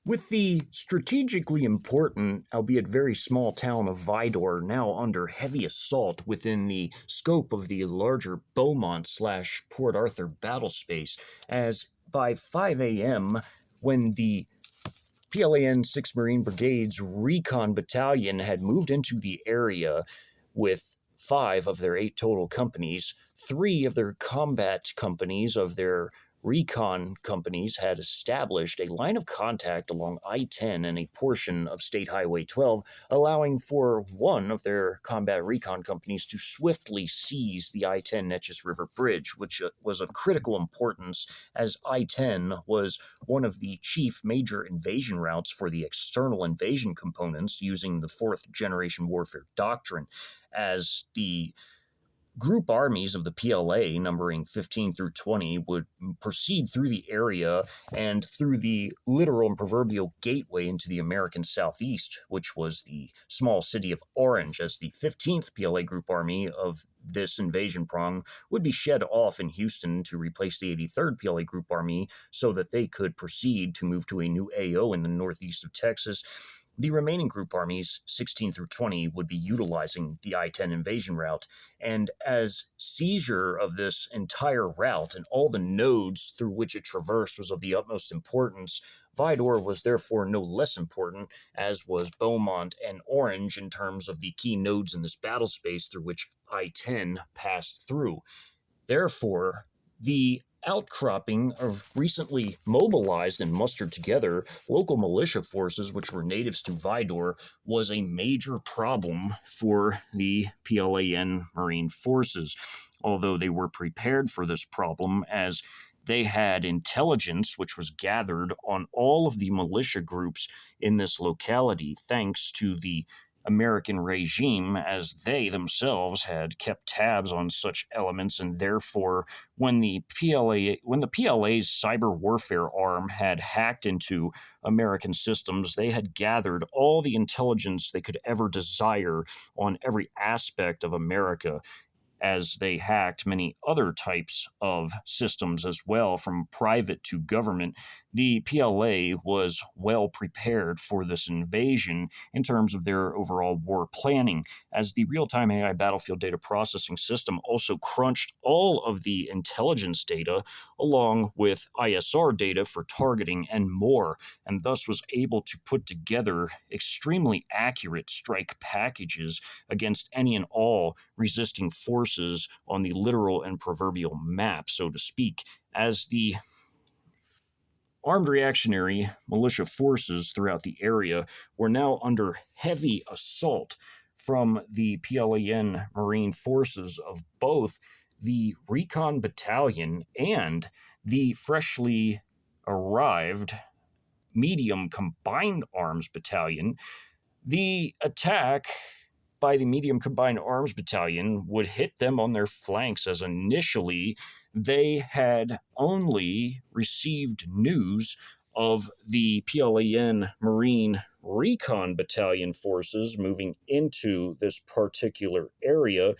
With the strategically important, albeit very small town of Vidor now under heavy assault within the scope of the larger Beaumont slash Port Arthur battle space, as by 5 a.m., when the PLAN 6 Marine Brigade's Recon Battalion had moved into the area with 5 of their 8 total companies. 3 of their combat companies of their recon companies had established a line of contact along I-10 and a portion of State Highway 12, allowing for one of their combat recon companies to swiftly seize the I-10 Neches River Bridge, which was of critical importance as I-10 was one of the chief major invasion routes for the external invasion components using the fourth generation warfare doctrine, as the group armies of the PLA, numbering 15 through 20, would proceed through the area and through the literal and proverbial gateway into the American Southeast, which was the small city of Orange, as the 15th PLA Group Army of this invasion prong would be shed off in Houston to replace the 83rd PLA Group Army so that they could proceed to move to a new AO in the northeast of Texas. The remaining group armies, 16 through 20, would be utilizing the I-10 invasion route, and as seizure of this entire route and all the nodes through which it traversed was of the utmost importance, Vidor was therefore no less important, as was Beaumont and Orange in terms of the key nodes in this battle space through which I-10 passed through. Therefore, the outcropping of recently mobilized and mustered together local militia forces, which were natives to Vidor, was a major problem for the PLAN Marine forces, although they were prepared for this problem as they had intelligence which was gathered on all of the militia groups in this locality, thanks to the American regime, as they themselves had kept tabs on such elements, and therefore when the PLA's cyber warfare arm had hacked into American systems, they had gathered all the intelligence they could ever desire on every aspect of America, as they hacked many other types of systems as well, from private to government. The PLA was well prepared for this invasion in terms of their overall war planning, as the real time AI battlefield data processing system also crunched all of the intelligence data along with ISR data for targeting and more, and thus was able to put together extremely accurate strike packages against any and all resisting forces on the literal and proverbial map, so to speak, as the armed reactionary militia forces throughout the area were now under heavy assault from the PLAN Marine forces of both the Recon Battalion and the freshly arrived Medium Combined Arms Battalion. The attack by the Medium Combined Arms Battalion would hit them on their flanks, as initially they had only received news of the PLAN Marine Recon Battalion forces moving into this particular area,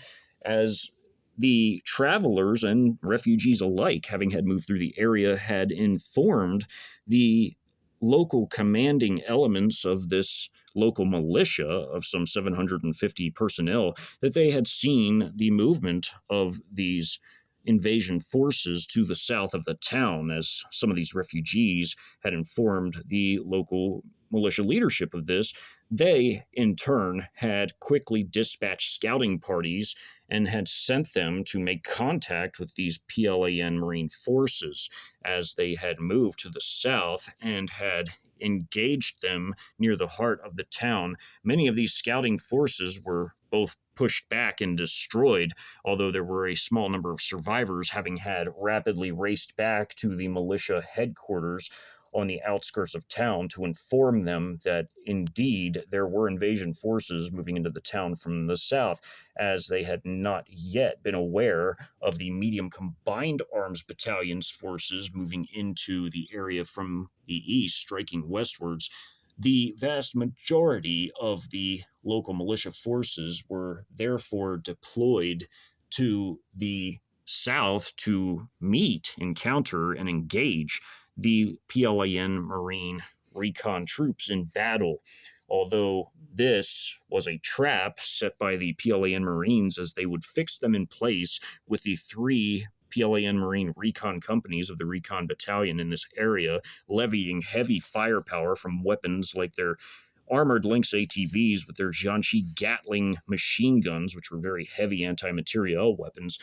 as the travelers and refugees alike, having had moved through the area, had informed the local commanding elements of this local militia of some 750 personnel that they had seen the movement of these invasion forces to the south of the town, as some of these refugees had informed the local militia leadership of this. They, in turn, had quickly dispatched scouting parties and had sent them to make contact with these PLAN Marine forces as they had moved to the south and had engaged them near the heart of the town. Many of these scouting forces were both pushed back and destroyed, although there were a small number of survivors, having had rapidly raced back to the militia headquarters on the outskirts of town to inform them that indeed there were invasion forces moving into the town from the south, as they had not yet been aware of the Medium Combined Arms Battalion's forces moving into the area from the east, striking westwards. The vast majority of the local militia forces were therefore deployed to the south to meet, encounter, and engage the PLAN Marine recon troops in battle. Although this was a trap set by the PLAN Marines, as they would fix them in place with the three PLAN Marine recon companies of the Recon Battalion in this area, levying heavy firepower from weapons like their armored Lynx ATVs with their Jiangxi Gatling machine guns, which were very heavy anti-materiel weapons,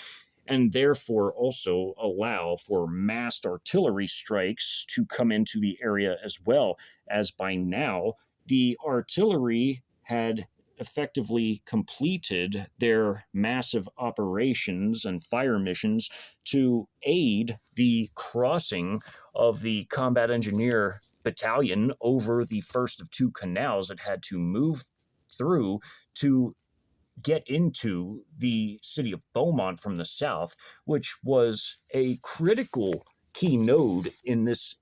and therefore also allow for massed artillery strikes to come into the area as well, as by now the artillery had effectively completed their massive operations and fire missions to aid the crossing of the combat engineer battalion over the first of two canals it had to move through to get into the city of Beaumont from the south, which was a critical key node in this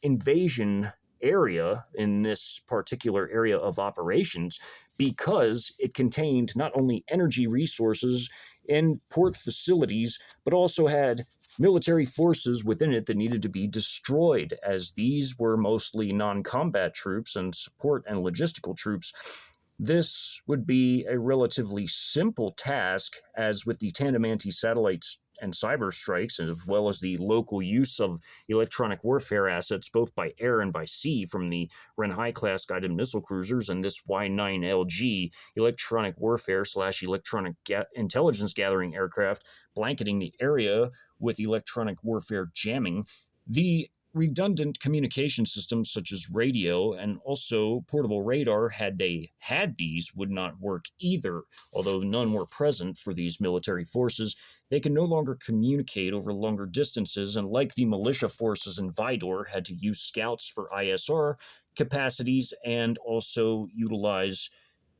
invasion area, in this particular area of operations, because it contained not only energy resources and port facilities, but also had military forces within it that needed to be destroyed, as these were mostly non-combat troops and support and logistical troops. This would be a relatively simple task, as with the tandem anti-satellites and cyber strikes, as well as the local use of electronic warfare assets both by air and by sea from the Renhai-class guided missile cruisers and this Y-9LG electronic warfare / electronic intelligence gathering aircraft blanketing the area with electronic warfare jamming. The redundant communication systems such as radio and also portable radar, had they had these, would not work either. Although none were present for these military forces, they can no longer communicate over longer distances, and like the militia forces in Vidor, had to use scouts for ISR capacities and also utilize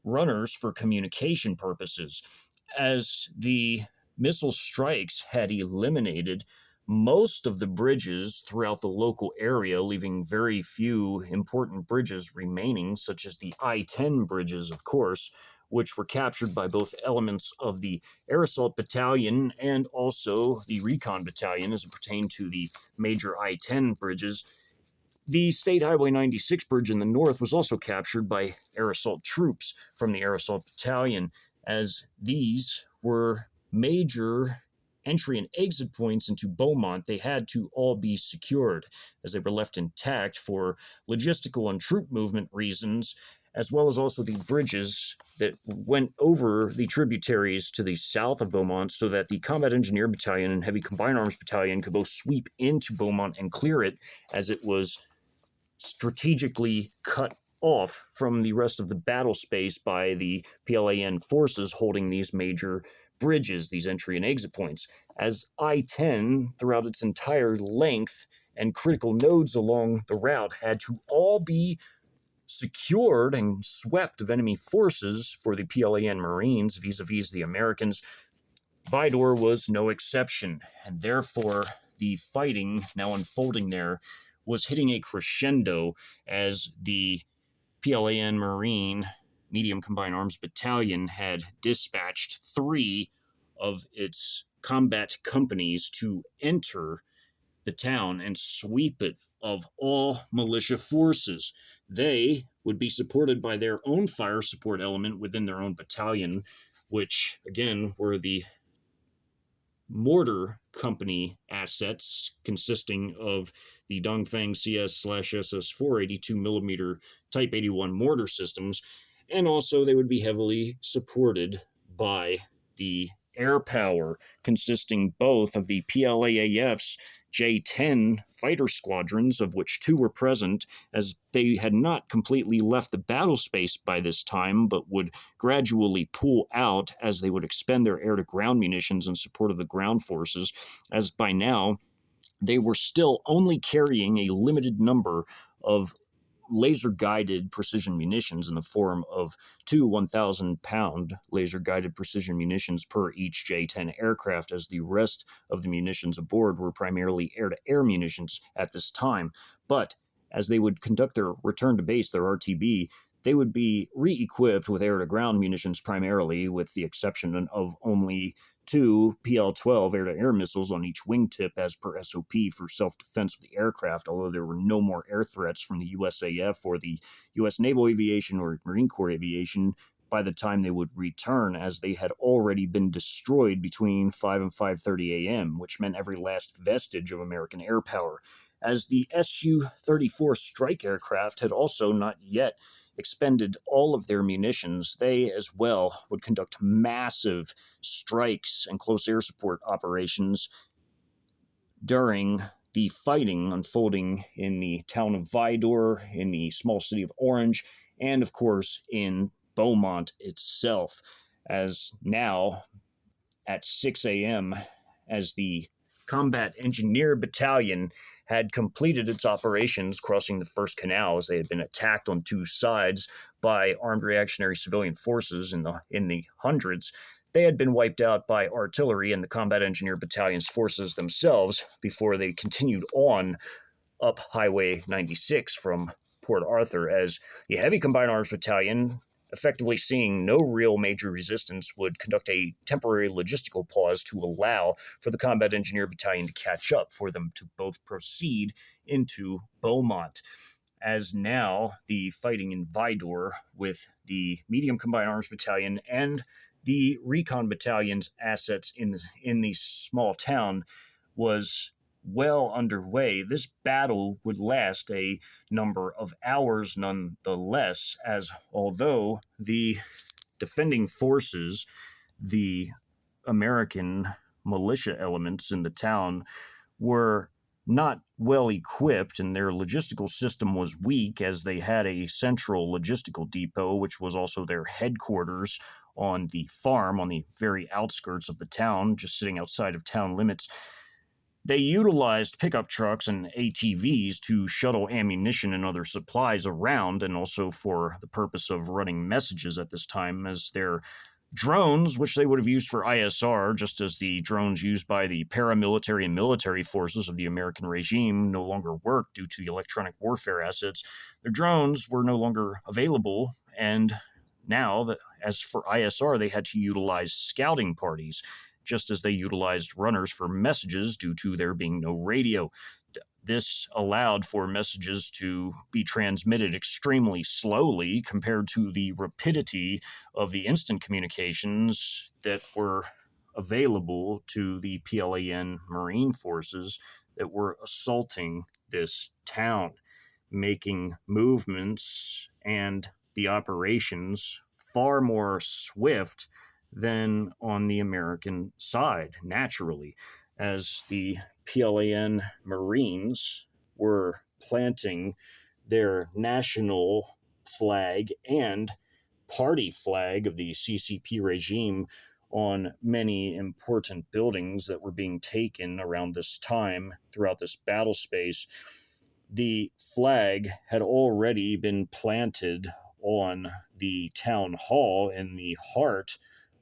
runners for communication purposes. As the missile strikes had eliminated most of the bridges throughout the local area, leaving very few important bridges remaining, such as the I-10 bridges, of course, which were captured by both elements of the Air Assault Battalion and also the Recon Battalion as it pertained to the major I-10 bridges. The State Highway 96 bridge in the north was also captured by air assault troops from the Air Assault Battalion, as these were major entry and exit points into Beaumont. They had to all be secured, as they were left intact for logistical and troop movement reasons, as well as also the bridges that went over the tributaries to the south of Beaumont, so that the Combat Engineer Battalion and Heavy Combined Arms Battalion could both sweep into Beaumont and clear it, as it was strategically cut off from the rest of the battle space by the PLAN forces holding these major bridges, these entry and exit points, as I-10 throughout its entire length and critical nodes along the route had to all be secured and swept of enemy forces for the PLAN Marines vis-a-vis the Americans. Vidor was no exception, and therefore the fighting now unfolding there was hitting a crescendo as the PLAN Marine Medium Combined Arms Battalion had dispatched 3 of its combat companies to enter the town and sweep it of all militia forces. They would be supported by their own fire support element within their own battalion, which, again, were the mortar company assets consisting of the Dongfang CS/SS 482 millimeter Type 81 mortar systems, and also they would be heavily supported by the air power consisting both of the PLAAF's J-10 fighter squadrons, of which 2 were present, as they had not completely left the battle space by this time, but would gradually pull out as they would expend their air-to-ground munitions in support of the ground forces, as by now they were still only carrying a limited number of laser-guided precision munitions in the form of 2 1,000-pound laser-guided precision munitions per each J-10 aircraft, as the rest of the munitions aboard were primarily air-to-air munitions at this time. But as they would conduct their return to base, their RTB, they would be re-equipped with air-to-ground munitions primarily, with the exception of only two PL-12 air-to-air missiles on each wingtip as per SOP for self-defense of the aircraft, although there were no more air threats from the USAF or the U.S. Naval Aviation or Marine Corps Aviation by the time they would return, as they had already been destroyed between 5 and 5:30 a.m., which meant every last vestige of American air power, as the Su-34 strike aircraft had also not yet expended all of their munitions. They, as well, would conduct massive strikes and close air support operations during the fighting unfolding in the town of Vidor, in the small city of Orange, and, of course, in Beaumont itself, as now at 6 a.m., as the Combat Engineer Battalion had completed its operations crossing the First Canal, as they had been attacked on two sides by armed reactionary civilian forces in the hundreds. They had been wiped out by artillery and the Combat Engineer Battalion's forces themselves before they continued on up Highway 96 from Port Arthur, as the Heavy Combined Arms Battalion, effectively seeing no real major resistance, would conduct a temporary logistical pause to allow for the Combat Engineer Battalion to catch up, for them to both proceed into Beaumont. As now the fighting in Vidor with the Medium Combined Arms Battalion and the Recon Battalion's assets in the small town was well underway, this battle would last a number of hours nonetheless, as although the defending forces, the American militia elements in the town, were not well equipped and their logistical system was weak, as they had a central logistical depot, which was also their headquarters on the farm on the very outskirts of the town, just sitting outside of town limits. They utilized pickup trucks and ATVs to shuttle ammunition and other supplies around, and also for the purpose of running messages at this time, as their drones, which they would have used for ISR, just as the drones used by the paramilitary and military forces of the American regime no longer worked due to the electronic warfare assets. Their drones were no longer available, and now, as for ISR, they had to utilize scouting parties, just as they utilized runners for messages due to there being no radio. This allowed for messages to be transmitted extremely slowly compared to the rapidity of the instant communications that were available to the PLAN Marine forces that were assaulting this town, making movements and the operations far more swift than on the American side, naturally, as the PLAN Marines were planting their national flag and party flag of the CCP regime on many important buildings that were being taken around this time throughout this battle space. The flag had already been planted on the town hall in the heart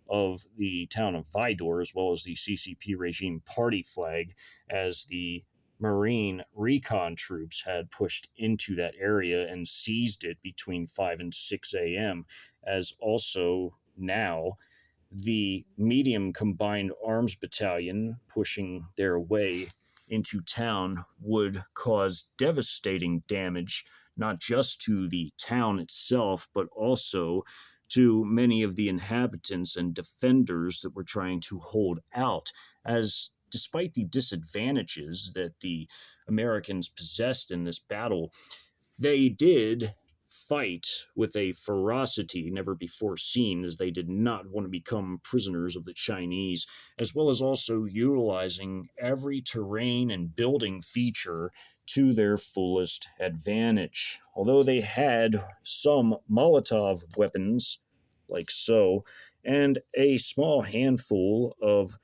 of the town of Vidor, as well as the CCP regime party flag, as the Marine recon troops had pushed into that area and seized it between 5 and 6 a.m., as also now the Medium Combined Arms Battalion pushing their way into town would cause devastating damage, not just to the town itself, but also to many of the inhabitants and defenders that were trying to hold out, as despite the disadvantages that the Americans possessed in this battle, they did fight with a ferocity never before seen, as they did not want to become prisoners of the Chinese, as well as also utilizing every terrain and building feature to their fullest advantage. Although they had some Molotov weapons, like so, and a small handful of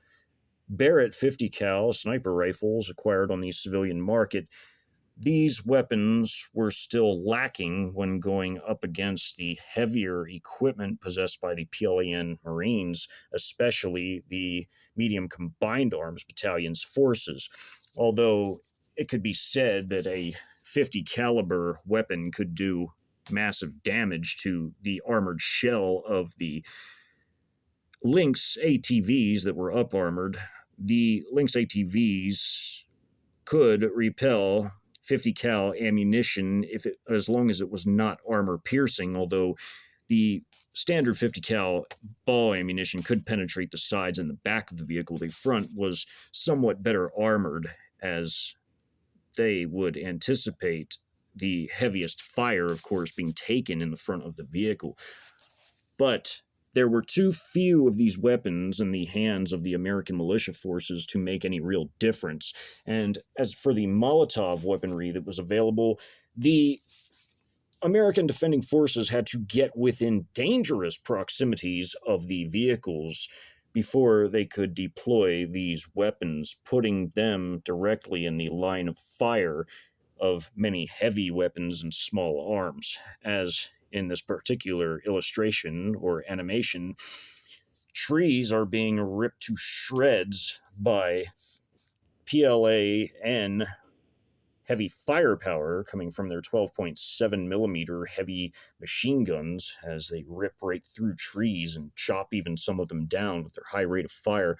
Barrett 50 cal sniper rifles acquired on the civilian market, these weapons were still lacking when going up against the heavier equipment possessed by the PLAN Marines, especially the Medium Combined Arms Battalion's forces. Although it could be said that a 50 caliber weapon could do massive damage to the armored shell of the Lynx ATVs that were up armored. The Lynx ATVs could repel 50 cal ammunition as long as it was not armor piercing, although the standard 50 cal ball ammunition could penetrate the sides and the back of the vehicle. The front was somewhat better armored, as they would anticipate the heaviest fire, of course, being taken in the front of the vehicle. But there were too few of these weapons in the hands of the American militia forces to make any real difference. And as for the Molotov weaponry that was available, the American defending forces had to get within dangerous proximities of the vehicles before they could deploy these weapons, putting them directly in the line of fire of many heavy weapons and small arms. As in this particular illustration or animation, trees are being ripped to shreds by PLAN heavy firepower coming from their 12.7 millimeter heavy machine guns as they rip right through trees and chop even some of them down with their high rate of fire.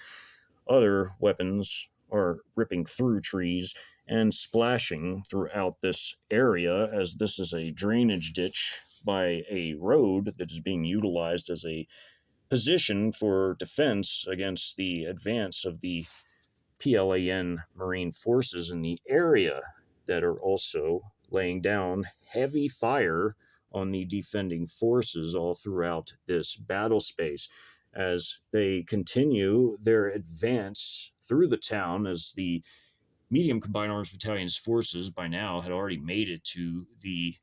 Other weapons are ripping through trees and splashing throughout this area, as this is a drainage ditch by a road that is being utilized as a position for defense against the advance of the PLAN Marine forces in the area, that are also laying down heavy fire on the defending forces all throughout this battle space as they continue their advance through the town, as the Medium Combined Arms Battalion's forces by now had already made it to the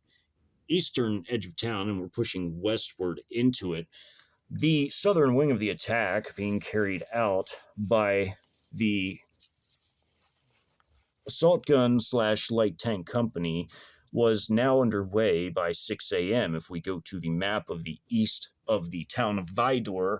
eastern edge of town and were pushing westward into it. The southern wing of the attack being carried out by the assault gun / light tank company was now underway by 6 a.m. If we go to the map of the east of the town of Vidor,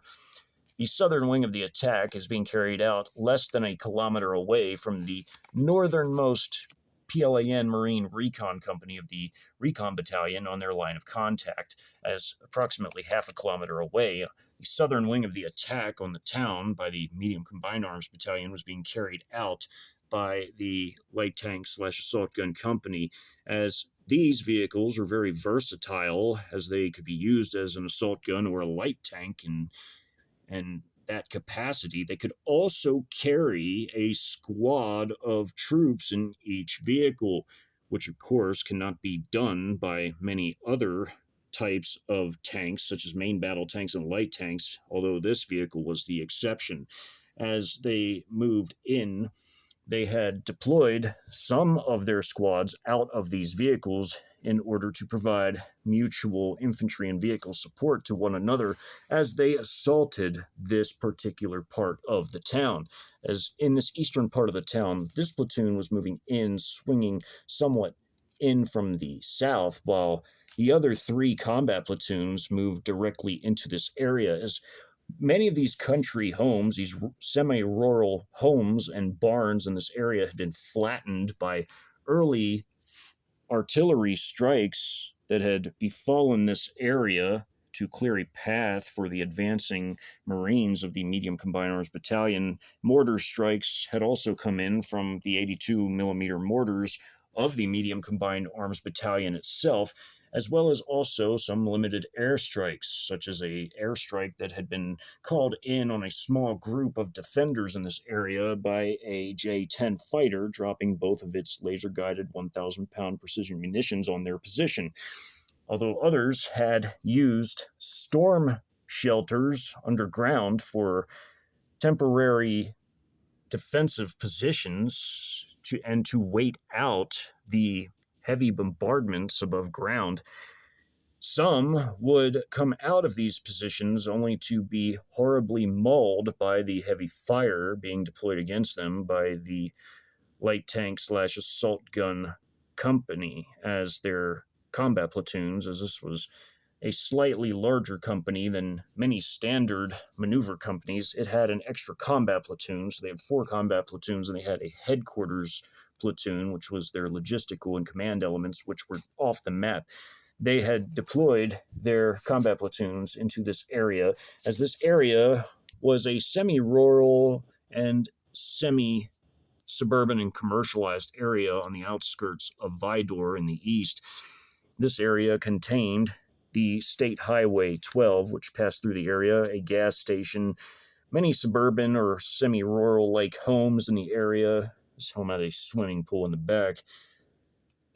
the southern wing of the attack is being carried out less than a kilometer away from the northernmost PLAN Marine Recon Company of the Recon Battalion on their line of contact, as approximately half a kilometer away. The southern wing of the attack on the town by the Medium Combined Arms Battalion was being carried out by the light tank / assault gun company, as these vehicles were very versatile, as they could be used as an assault gun or a light tank, and that capacity. They could also carry a squad of troops in each vehicle, which of course cannot be done by many other types of tanks, such as main battle tanks and light tanks, although this vehicle was the exception. As they moved in, they had deployed some of their squads out of these vehicles in order to provide mutual infantry and vehicle support to one another as they assaulted this particular part of the town. As in this eastern part of the town, this platoon was moving in, swinging somewhat in from the south, while the other 3 combat platoons moved directly into this area, as many of these country homes, these semi-rural homes and barns in this area, had been flattened by early artillery strikes that had befallen this area to clear a path for the advancing Marines of the Medium Combined Arms Battalion. Mortar strikes had also come in from the 82 millimeter mortars of the Medium Combined Arms Battalion itself, as well as also some limited airstrikes, such as a airstrike that had been called in on a small group of defenders in this area by a J-10 fighter, dropping both of its laser-guided 1,000-pound precision munitions on their position. Although others had used storm shelters underground for temporary defensive positions to wait out the heavy bombardments above ground. Some would come out of these positions only to be horribly mauled by the heavy fire being deployed against them by the light tank / assault gun company as their combat platoons, as this was a slightly larger company than many standard maneuver companies. It had an extra combat platoon, so they had 4 combat platoons, and they had a headquarters platoon, which was their logistical and command elements, which were off the map. They had deployed their combat platoons into this area, as this area was a semi-rural and semi-suburban and commercialized area on the outskirts of Vidor in the east. This area contained the State Highway 12, which passed through the area, a gas station, many suburban or semi-rural like homes in the area. This home had a swimming pool in the back,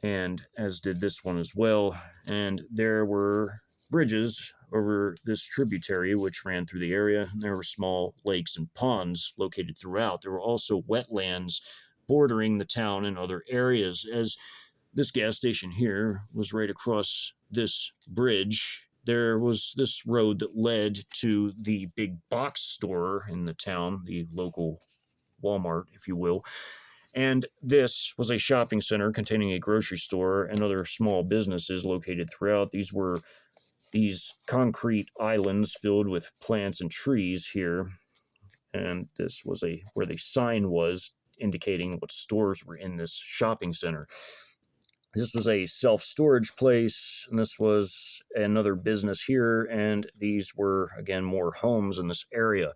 and as did this one as well. And there were bridges over this tributary which ran through the area. And there were small lakes and ponds located throughout. There were also wetlands bordering the town and other areas, as this gas station here was right across this bridge. There was this road that led to the big box store in the town, the local Walmart, if you will. And this was a shopping center containing a grocery store and other small businesses located throughout. These were these concrete islands filled with plants and trees here. And this was where the sign was indicating what stores were in this shopping center. This was a self-storage place, and this was another business here, and these were, again, more homes in this area,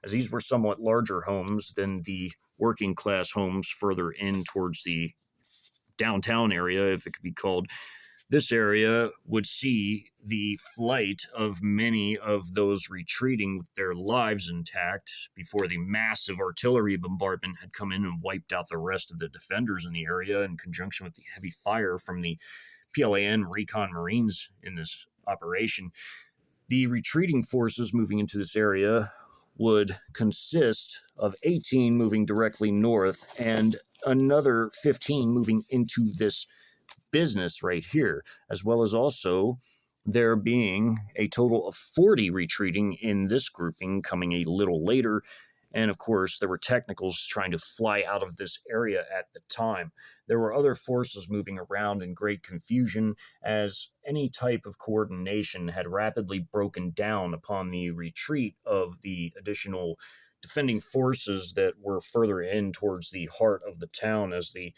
as these were somewhat larger homes than the working-class homes further in towards the downtown area, if it could be called. This area would see the flight of many of those retreating with their lives intact before the massive artillery bombardment had come in and wiped out the rest of the defenders in the area in conjunction with the heavy fire from the PLAN Recon Marines in this operation. The retreating forces moving into this area would consist of 18 moving directly north and another 15 moving into this business right here, as well as also there being a total of 40 retreating in this grouping coming a little later. And of course, there were technicals trying to fly out of this area at the time. There were other forces moving around in great confusion, as any type of coordination had rapidly broken down upon the retreat of the additional defending forces that were further in towards the heart of the town, as the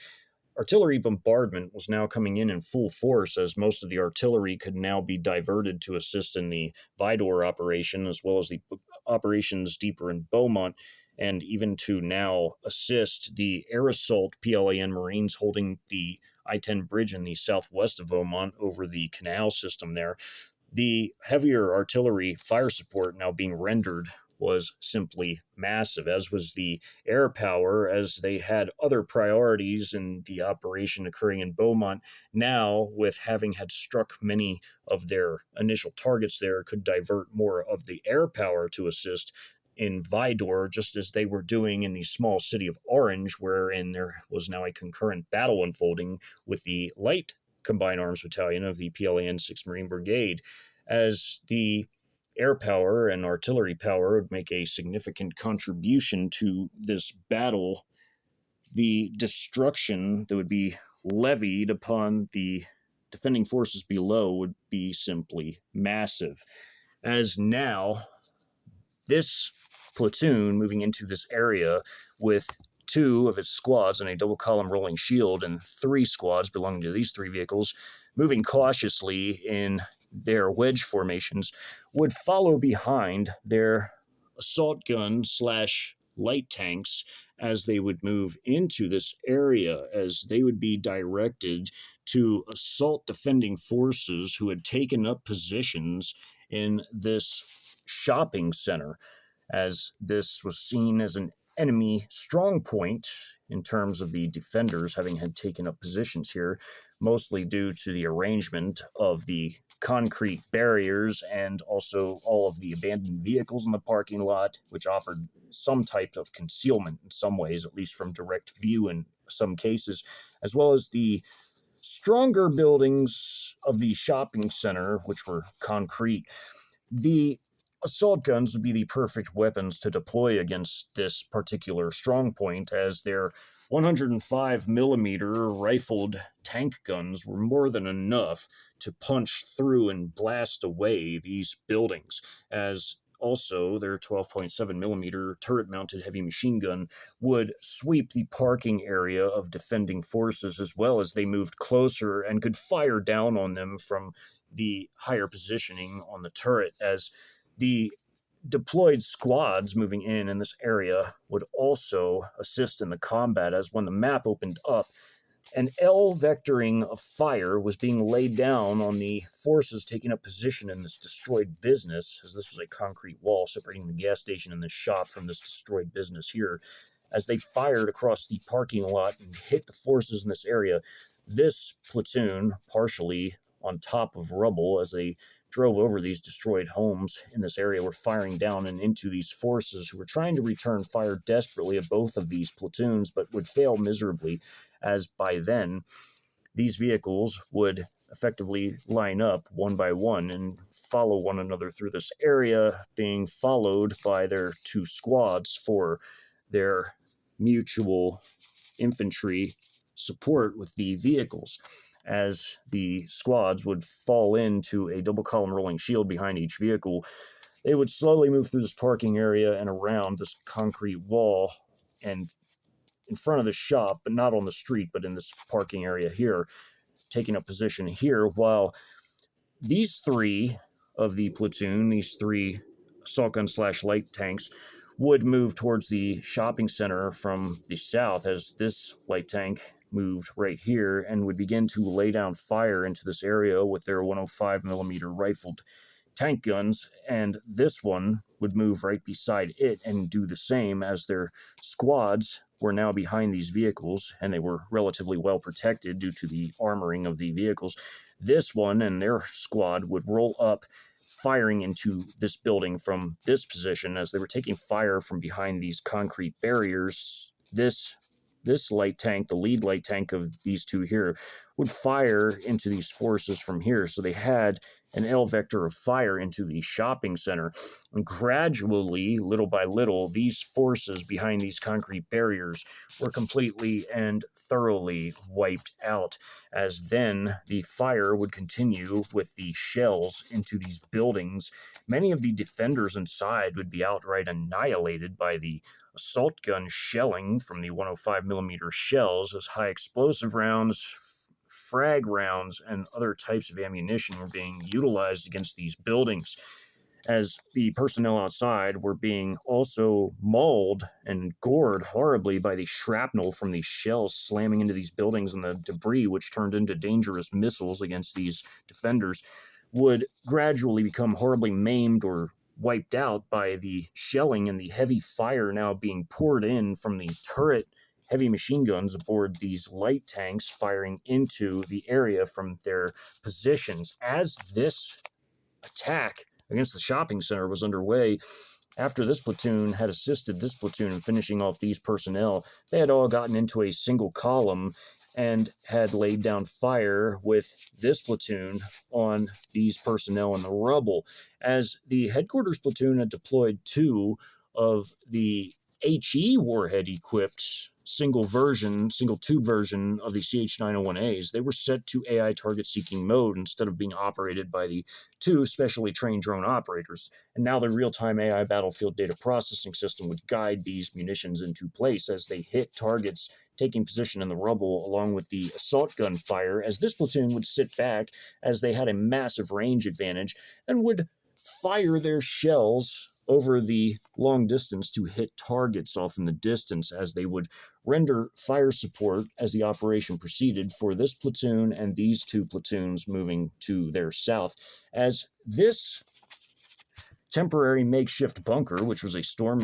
artillery bombardment was now coming in full force, as most of the artillery could now be diverted to assist in the Vidor operation, as well as the operations deeper in Beaumont, and even to now assist the air assault PLAN Marines holding the I-10 bridge in the southwest of Beaumont over the canal system there. The heavier artillery fire support now being rendered was simply massive, as was the air power, as they had other priorities in the operation occurring in Beaumont. Now, with having had struck many of their initial targets there, could divert more of the air power to assist in Vidor, just as they were doing in the small city of Orange, wherein there was now a concurrent battle unfolding with the Light Combined Arms Battalion of the PLAN 6th Marine Brigade, as the air power and artillery power would make a significant contribution to this battle. The destruction that would be levied upon the defending forces below would be simply massive, as now this platoon moving into this area with 2 of its squads and a double column rolling shield, and 3 squads belonging to these 3 vehicles moving cautiously in their wedge formations, would follow behind their assault gun / light tanks as they would move into this area, as they would be directed to assault defending forces who had taken up positions in this shopping center, as this was seen as an enemy strong point in terms of the defenders having had taken up positions here, mostly due to the arrangement of the concrete barriers and also all of the abandoned vehicles in the parking lot, which offered some type of concealment in some ways, at least from direct view in some cases, as well as the stronger buildings of the shopping center, which were concrete. The assault guns would be the perfect weapons to deploy against this particular strong point, as their 105 millimeter rifled tank guns were more than enough to punch through and blast away these buildings, as also their 12.7 millimeter turret mounted heavy machine gun would sweep the parking area of defending forces, as well as they moved closer and could fire down on them from the higher positioning on the turret, as the deployed squads moving in this area would also assist in the combat, as when the map opened up, an L vectoring of fire was being laid down on the forces taking up position in this destroyed business, as this was a concrete wall separating the gas station and the shop from this destroyed business here. As they fired across the parking lot and hit the forces in this area, this platoon, partially on top of rubble as they drove over these destroyed homes in this area, were firing down and into these forces who were trying to return fire desperately at both of these platoons, but would fail miserably, as by then these vehicles would effectively line up one by one and follow one another through this area, being followed by their two squads for their mutual infantry support with the vehicles. As the squads would fall into a double column rolling shield behind each vehicle, they would slowly move through this parking area and around this concrete wall and in front of the shop, but not on the street, but in this parking area here, taking up position here, while these three of the platoon, these three assault gun / light tanks, would move towards the shopping center from the south, as this light tank moved right here and would begin to lay down fire into this area with their 105mm rifled tank guns, and this one would move right beside it and do the same, as their squads were now behind these vehicles and they were relatively well protected due to the armoring of the vehicles. This one and their squad would roll up, firing into this building from this position as they were taking fire from behind these concrete barriers. This light tank, the lead light tank of these two here, would fire into these forces from here. So they had an L vector of fire into the shopping center. And gradually, little by little, these forces behind these concrete barriers were completely and thoroughly wiped out, as then the fire would continue with the shells into these buildings. Many of the defenders inside would be outright annihilated by the assault gun shelling from the 105mm shells, as high explosive rounds, frag rounds, and other types of ammunition were being utilized against these buildings, as the personnel outside were being also mauled and gored horribly by the shrapnel from these shells slamming into these buildings, and the debris, which turned into dangerous missiles against these defenders, would gradually become horribly maimed or wiped out by the shelling and the heavy fire now being poured in from the turret heavy machine guns aboard these light tanks, firing into the area from their positions. As this attack against the shopping center was underway, after this platoon had assisted this platoon in finishing off these personnel, they had all gotten into a single column and had laid down fire with this platoon on these personnel in the rubble, as the headquarters platoon had deployed two of the HE warhead-equipped single tube version of the CH-901As. They were set to AI target-seeking mode instead of being operated by the two specially trained drone operators, and now the real-time AI battlefield data processing system would guide these munitions into place as they hit targets taking position in the rubble, along with the assault gun fire, as this platoon would sit back as they had a massive range advantage and would fire their shells over the long distance to hit targets off in the distance, as they would render fire support as the operation proceeded for this platoon and these two platoons moving to their south, as this temporary makeshift bunker, which was a storm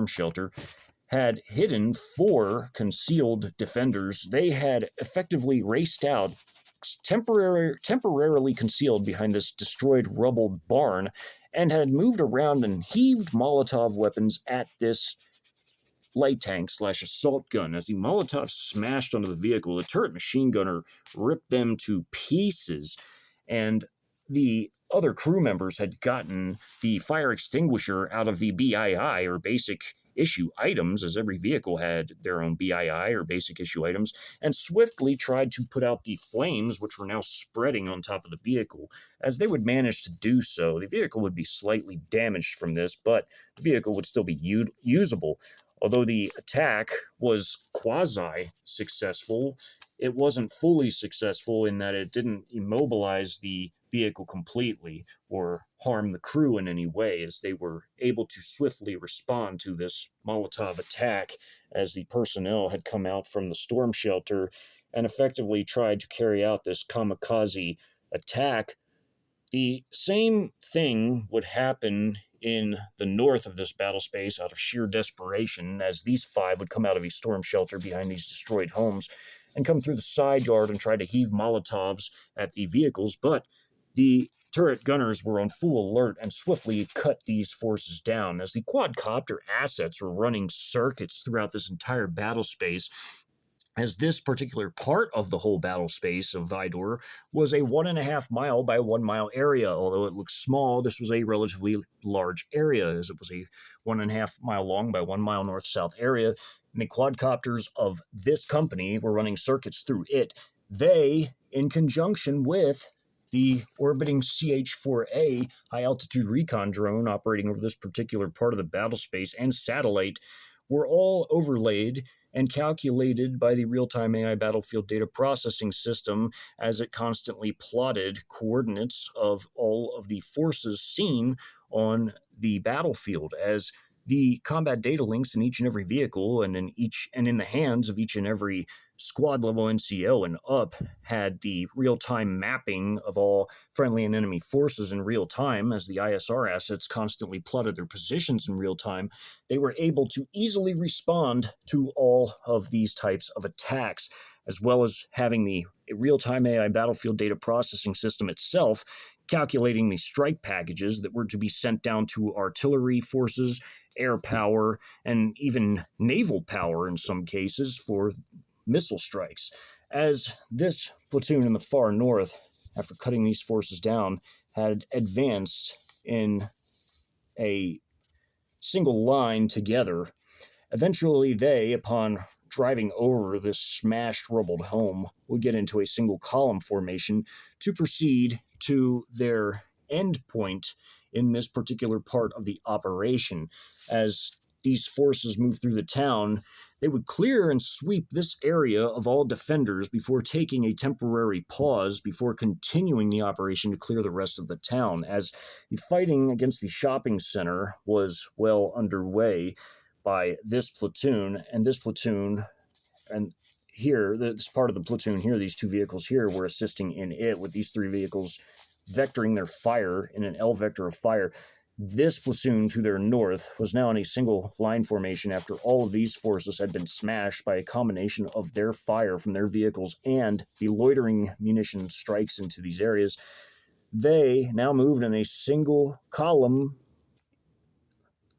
shelter, had hidden four concealed defenders. They had effectively raced out, temporarily concealed behind this destroyed rubble barn, and had moved around and heaved Molotov weapons at this light tank / assault gun. As the Molotov smashed onto the vehicle, the turret machine gunner ripped them to pieces, and the other crew members had gotten the fire extinguisher out of the BII, or basic issue items, as every vehicle had their own BII, or basic issue items, and swiftly tried to put out the flames, which were now spreading on top of the vehicle. As they would manage to do so, the vehicle would be slightly damaged from this, but the vehicle would still be usable. Although the attack was quasi-successful, it wasn't fully successful in that it didn't immobilize the vehicle completely or harm the crew in any way, as they were able to swiftly respond to this Molotov attack as the personnel had come out from the storm shelter and effectively tried to carry out this kamikaze attack. The same thing would happen in the north of this battle space out of sheer desperation, as these five would come out of a storm shelter behind these destroyed homes and come through the side yard and try to heave Molotovs at the vehicles. But the turret gunners were on full alert and swiftly cut these forces down, as the quadcopter assets were running circuits throughout this entire battle space, as this particular part of the whole battle space of Vidor was a 1.5 mile by 1 mile area. Although it looks small, this was a relatively large area, as it was a 1.5 mile long by 1 mile north-south area, and the quadcopters of this company were running circuits through it. They, in conjunction with the orbiting CH-4A high-altitude recon drone operating over this particular part of the battle space and satellite, were all overlaid and calculated by the real-time AI battlefield data processing system as it constantly plotted coordinates of all of the forces seen on the battlefield, as the combat data links in each and every vehicle and in the hands of each and every squad level NCO and up had the real-time mapping of all friendly and enemy forces in real time. As the ISR assets constantly plotted their positions in real time, they were able to easily respond to all of these types of attacks, as well as having the real-time AI battlefield data processing system itself calculating the strike packages that were to be sent down to artillery forces, air power, and even naval power in some cases for missile strikes. As this platoon in the far north, after cutting these forces down, had advanced in a single line together, eventually they, upon driving over this smashed, rubbled home, would get into a single column formation to proceed to their end point in this particular part of the operation. As these forces moved through the town, they would clear and sweep this area of all defenders before taking a temporary pause before continuing the operation to clear the rest of the town, as the fighting against the shopping center was well underway by this platoon, and this platoon, and here, this part of the platoon here, these two vehicles here were assisting in it, with these three vehicles vectoring their fire in an L vector of fire. This platoon to their north was now in a single line formation after all of these forces had been smashed by a combination of their fire from their vehicles and the loitering munition strikes into these areas. They now moved in a single column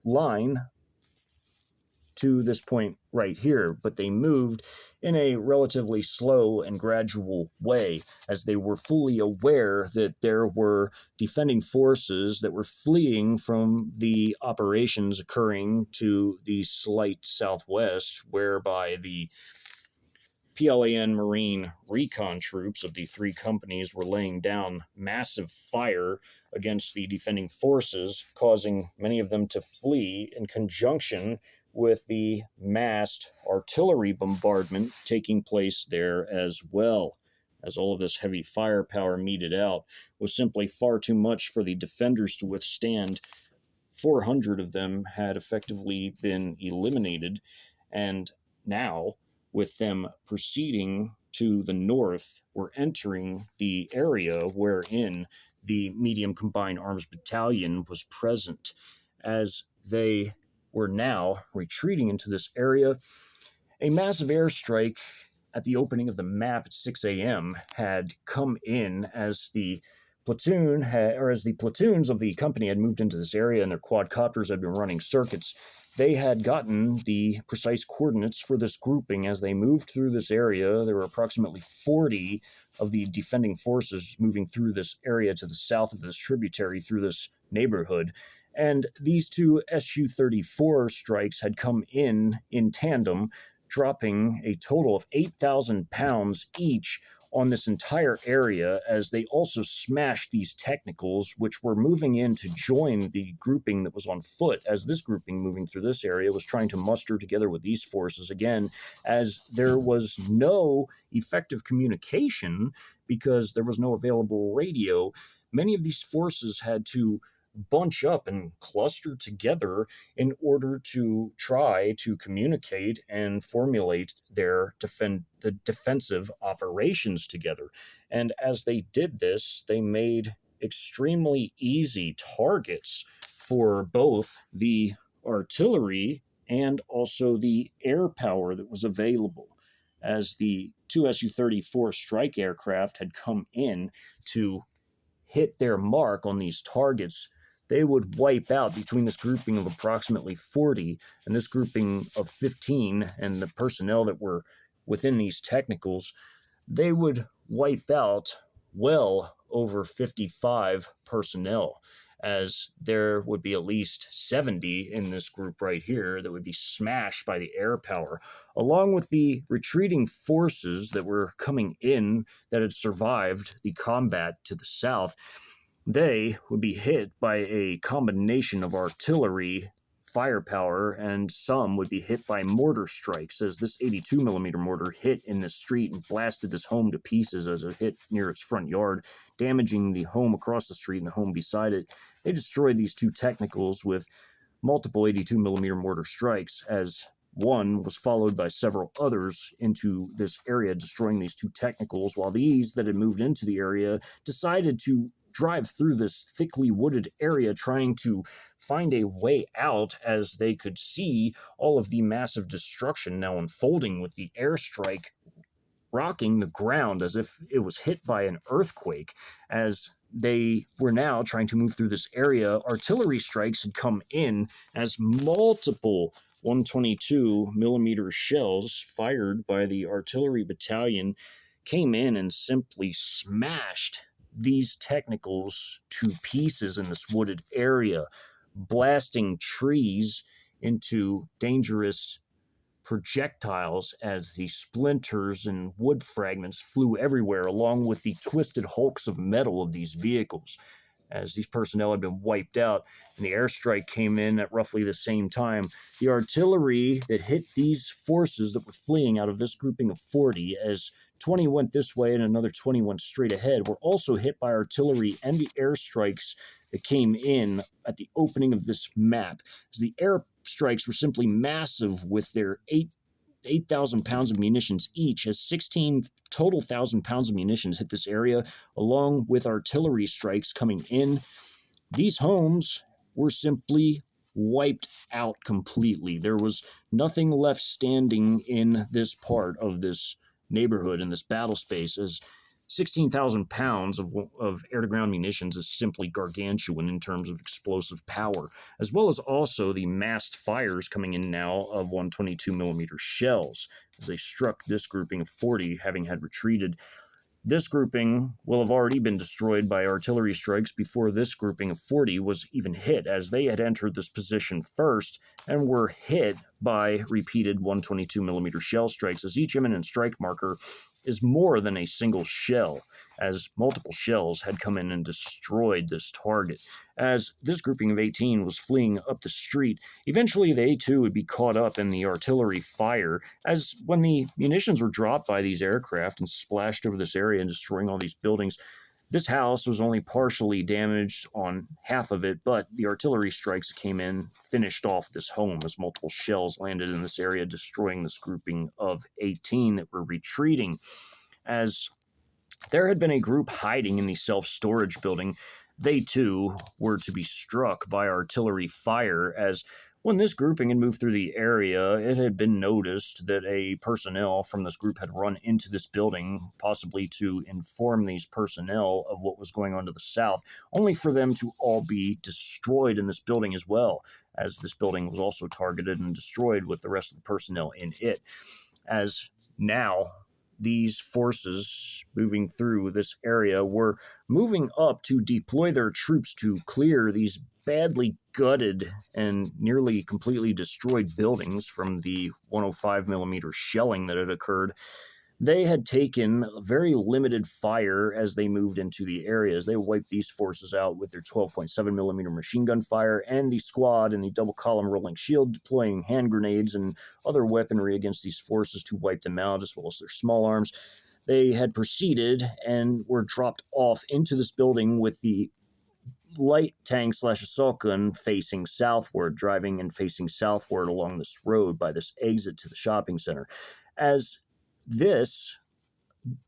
line to this point right here, but they moved in a relatively slow and gradual way, as they were fully aware that there were defending forces that were fleeing from the operations occurring to the slight southwest, whereby the PLAN Marine recon troops of the three companies were laying down massive fire against the defending forces, causing many of them to flee in conjunction with the massed artillery bombardment taking place there as well, as all of this heavy firepower meted out was simply far too much for the defenders to withstand. 400 of them had effectively been eliminated, and now, with them proceeding to the north, we're entering the area wherein the Medium Combined Arms Battalion was present. As they were now retreating into this area, a massive airstrike at the opening of the map at 6 a.m. had come in as the platoons of the company had moved into this area and their quadcopters had been running circuits. They had gotten the precise coordinates for this grouping as they moved through this area. There were approximately 40 of the defending forces moving through this area to the south of this tributary through this neighborhood. And these two Su-34 strikes had come in tandem, dropping a total of 8,000 pounds each on this entire area, as they also smashed these technicals, which were moving in to join the grouping that was on foot, as this grouping moving through this area was trying to muster together with these forces again, as there was no effective communication because there was no available radio. Many of these forces had to bunch up and cluster together in order to try to communicate and formulate their defensive operations together. And as they did this, they made extremely easy targets for both the artillery and also the air power that was available, as the two Su-34 strike aircraft had come in to hit their mark on these targets. They would wipe out between this grouping of approximately 40 and this grouping of 15 and the personnel that were within these technicals. They would wipe out well over 55 personnel, as there would be at least 70 in this group right here that would be smashed by the air power, along with the retreating forces that were coming in that had survived the combat to the south. They would be hit by a combination of artillery firepower, and some would be hit by mortar strikes, as this 82 millimeter mortar hit in the street and blasted this home to pieces as it hit near its front yard, damaging the home across the street and the home beside it. They destroyed these two technicals with multiple 82 millimeter mortar strikes, as one was followed by several others into this area, destroying these two technicals, while these that had moved into the area decided to drive through this thickly wooded area, trying to find a way out, as they could see all of the massive destruction now unfolding, with the airstrike rocking the ground as if it was hit by an earthquake. As they were now trying to move through this area, artillery strikes had come in, as multiple 122 millimeter shells fired by the artillery battalion came in and simply smashed these technicals to pieces in this wooded area, blasting trees into dangerous projectiles as the splinters and wood fragments flew everywhere, along with the twisted hulks of metal of these vehicles, as these personnel had been wiped out, and the airstrike came in at roughly the same time. The artillery that hit these forces that were fleeing out of this grouping of 40, as 20 went this way and another 20 went straight ahead, were also hit by artillery and the airstrikes that came in at the opening of this map, as the airstrikes were simply massive, with their 8,000 pounds of munitions each, as 16 total 1,000 pounds of munitions hit this area, along with artillery strikes coming in. These homes were simply wiped out completely. There was nothing left standing in this part of this neighborhood, in this battle space, as 16,000 pounds of air-to-ground munitions is simply gargantuan in terms of explosive power, as well as also the massed fires coming in now of 122 millimeter shells, as they struck this grouping of 40, having had retreated. This grouping will have already been destroyed by artillery strikes before this grouping of 40 was even hit, as they had entered this position first and were hit by repeated 122 millimeter shell strikes, as each imminent strike marker is more than a single shell, as multiple shells had come in and destroyed this target. As this grouping of 18 was fleeing up the street, eventually they too would be caught up in the artillery fire, as when the munitions were dropped by these aircraft and splashed over this area and destroying all these buildings, this house was only partially damaged on half of it, but the artillery strikes that came in finished off this home, as multiple shells landed in this area, destroying this grouping of 18 that were retreating. As there had been a group hiding in the self-storage building, they too were to be struck by artillery fire, as when this grouping had moved through the area, it had been noticed that a personnel from this group had run into this building, possibly to inform these personnel of what was going on to the south, only for them to all be destroyed in this building as well, as this building was also targeted and destroyed with the rest of the personnel in it. As now these forces moving through this area were moving up to deploy their troops to clear these badly gutted and nearly completely destroyed buildings from the 105 millimeter shelling that had occurred. They had taken very limited fire as they moved into the areas. They wiped these forces out with their 12.7 millimeter machine gun fire, and the squad in the double column rolling shield deploying hand grenades and other weaponry against these forces to wipe them out, as well as their small arms. They had proceeded and were dropped off into this building with the light tank slash assault gun facing southward, driving and facing southward along this road by this exit to the shopping center. As this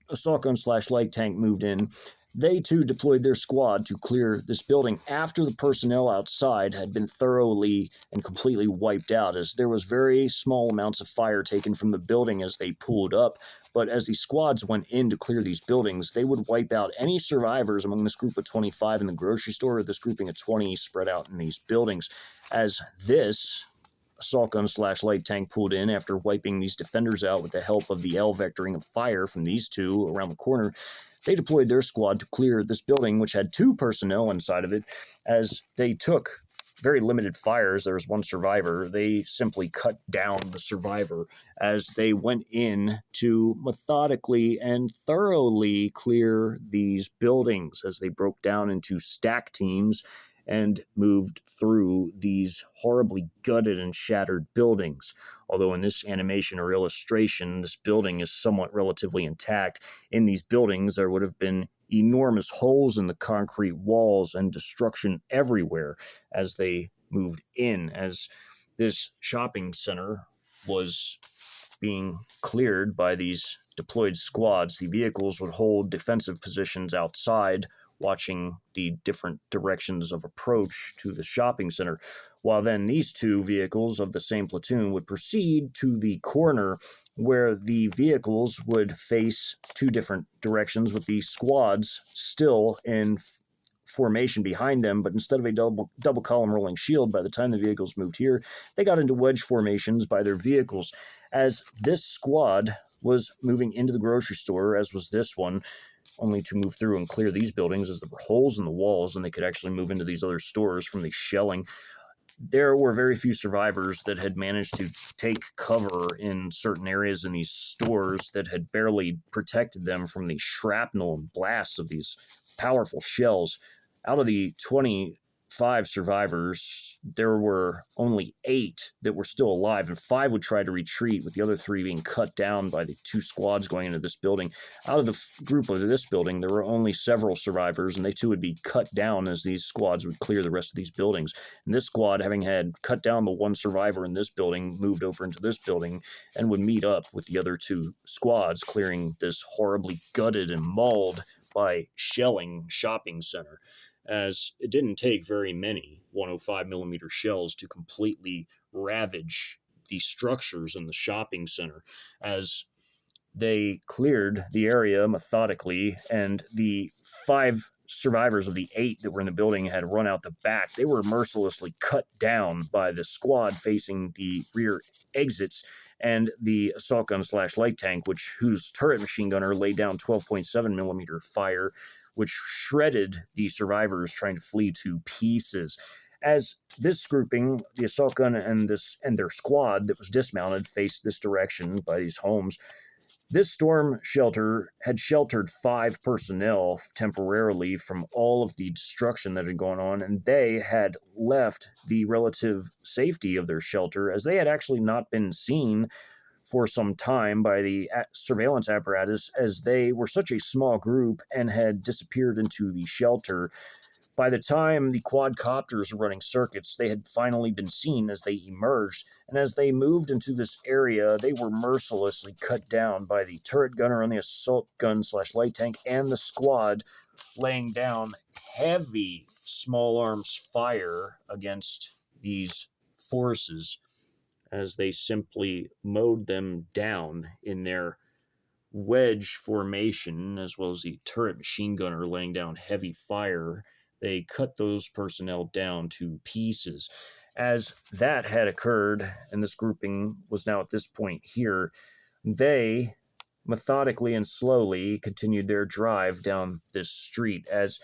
assault gun slash light tank moved in, they too deployed their squad to clear this building after the personnel outside had been thoroughly and completely wiped out, as there was very small amounts of fire taken from the building as they pulled up. But as the squads went in to clear these buildings, they would wipe out any survivors among this group of 25 in the grocery store, or this grouping of 20 spread out in these buildings. As this assault gun slash light tank pulled in after wiping these defenders out with the help of the L vectoring of fire from these two around the corner, they deployed their squad to clear this building, which had 2 personnel inside of it. As they took very limited fires, there was 1 survivor. They simply cut down the survivor as they went in to methodically and thoroughly clear these buildings, as they broke down into stack teams and moved through these horribly gutted and shattered buildings. Although in this animation or illustration, this building is somewhat relatively intact, in these buildings there would have been enormous holes in the concrete walls and destruction everywhere as they moved in. As this shopping center was being cleared by these deployed squads, the vehicles would hold defensive positions outside, watching the different directions of approach to the shopping center, while then these 2 vehicles of the same platoon would proceed to the corner where the vehicles would face 2 different directions with the squads still in formation behind them, but instead of a double column rolling shield, by the time the vehicles moved here, they got into wedge formations by their vehicles. As this squad was moving into the grocery store, as was this one, only to move through and clear these buildings as there were holes in the walls and they could actually move into these other stores from the shelling. There were very few survivors that had managed to take cover in certain areas in these stores that had barely protected them from the shrapnel and blasts of these powerful shells. Out of the 25 survivors, there were only 8 that were still alive, and 5 would try to retreat, with the other 3 being cut down by the 2 squads going into this building. Out of the group of this building, there were only several survivors, and they too would be cut down as these squads would clear the rest of these buildings. And this squad, having had cut down the 1 survivor in this building, moved over into this building and would meet up with the other 2 squads, clearing this horribly gutted and mauled by shelling shopping center, as it didn't take very many 105 millimeter shells to completely ravage the structures in the shopping center. As they cleared the area methodically, and the 5 survivors of the 8 that were in the building had run out the back, they were mercilessly cut down by the squad facing the rear exits and the assault gun slash light tank, whose turret machine gunner laid down 12.7 millimeter fire, which shredded the survivors trying to flee to pieces. As this grouping, the assault gun and their squad that was dismounted, faced this direction by these homes, this storm shelter had sheltered 5 personnel temporarily from all of the destruction that had gone on, and they had left the relative safety of their shelter, as they had actually not been seen for some time by the surveillance apparatus, as they were such a small group and had disappeared into the shelter. By the time the quadcopters were running circuits, they had finally been seen as they emerged, and as they moved into this area, they were mercilessly cut down by the turret gunner on the assault gun slash light tank and the squad, laying down heavy small arms fire against these forces, as they simply mowed them down in their wedge formation, as well as the turret machine gunner laying down heavy fire. They cut those personnel down to pieces. As that had occurred, and this grouping was now at this point here, they methodically and slowly continued their drive down this street, as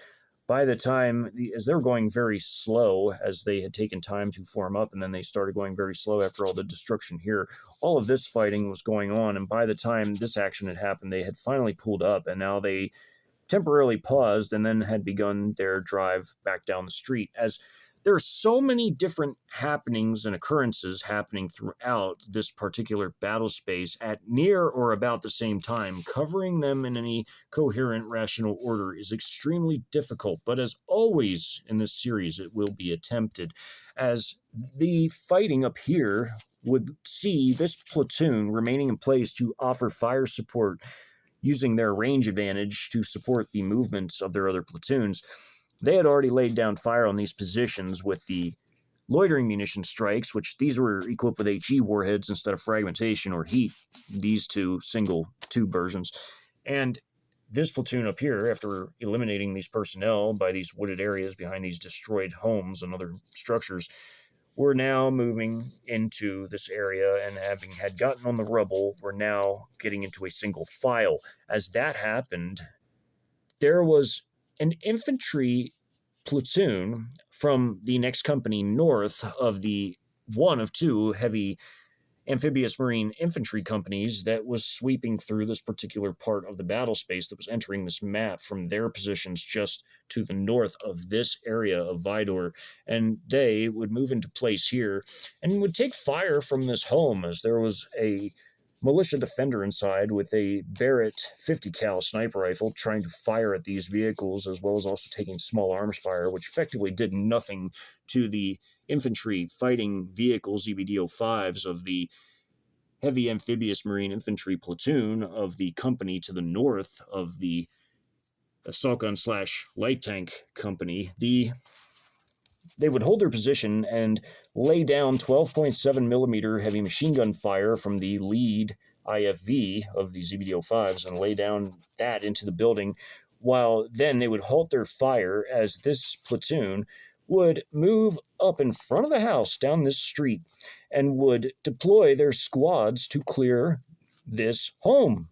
by the time, as they were going very slow, as they had taken time to form up, and then they started going very slow after all the destruction here, all of this fighting was going on, and by the time this action had happened, they had finally pulled up, and now they temporarily paused and then had begun their drive back down the street. As there are so many different happenings and occurrences happening throughout this particular battle space at near or about the same time, covering them in any coherent, rational order is extremely difficult. But as always in this series, it will be attempted, as the fighting up here would see this platoon remaining in place to offer fire support, using their range advantage to support the movements of their other platoons. They had already laid down fire on these positions with the loitering munition strikes, which these were equipped with HE warheads instead of fragmentation or heat, these two single tube versions. And this platoon up here, after eliminating these personnel by these wooded areas behind these destroyed homes and other structures, were now moving into this area, and having had gotten on the rubble, were now getting into a single file. As that happened, there was an infantry platoon from the next company north of the one of two heavy amphibious marine infantry companies that was sweeping through this particular part of the battle space, that was entering this map from their positions just to the north of this area of Vidor. And they would move into place here and would take fire from this home, as there was a militia defender inside with a Barrett 50 cal sniper rifle trying to fire at these vehicles, as well as also taking small arms fire, which effectively did nothing to the infantry fighting vehicles, EBD-05s, of the heavy amphibious marine infantry platoon of the company to the north of the assault gun / light tank company. They would hold their position and lay down 12.7 millimeter heavy machine gun fire from the lead IFV of the EBD-05s and lay down that into the building, while then they would halt their fire as this platoon would move up in front of the house down this street and would deploy their squads to clear this home.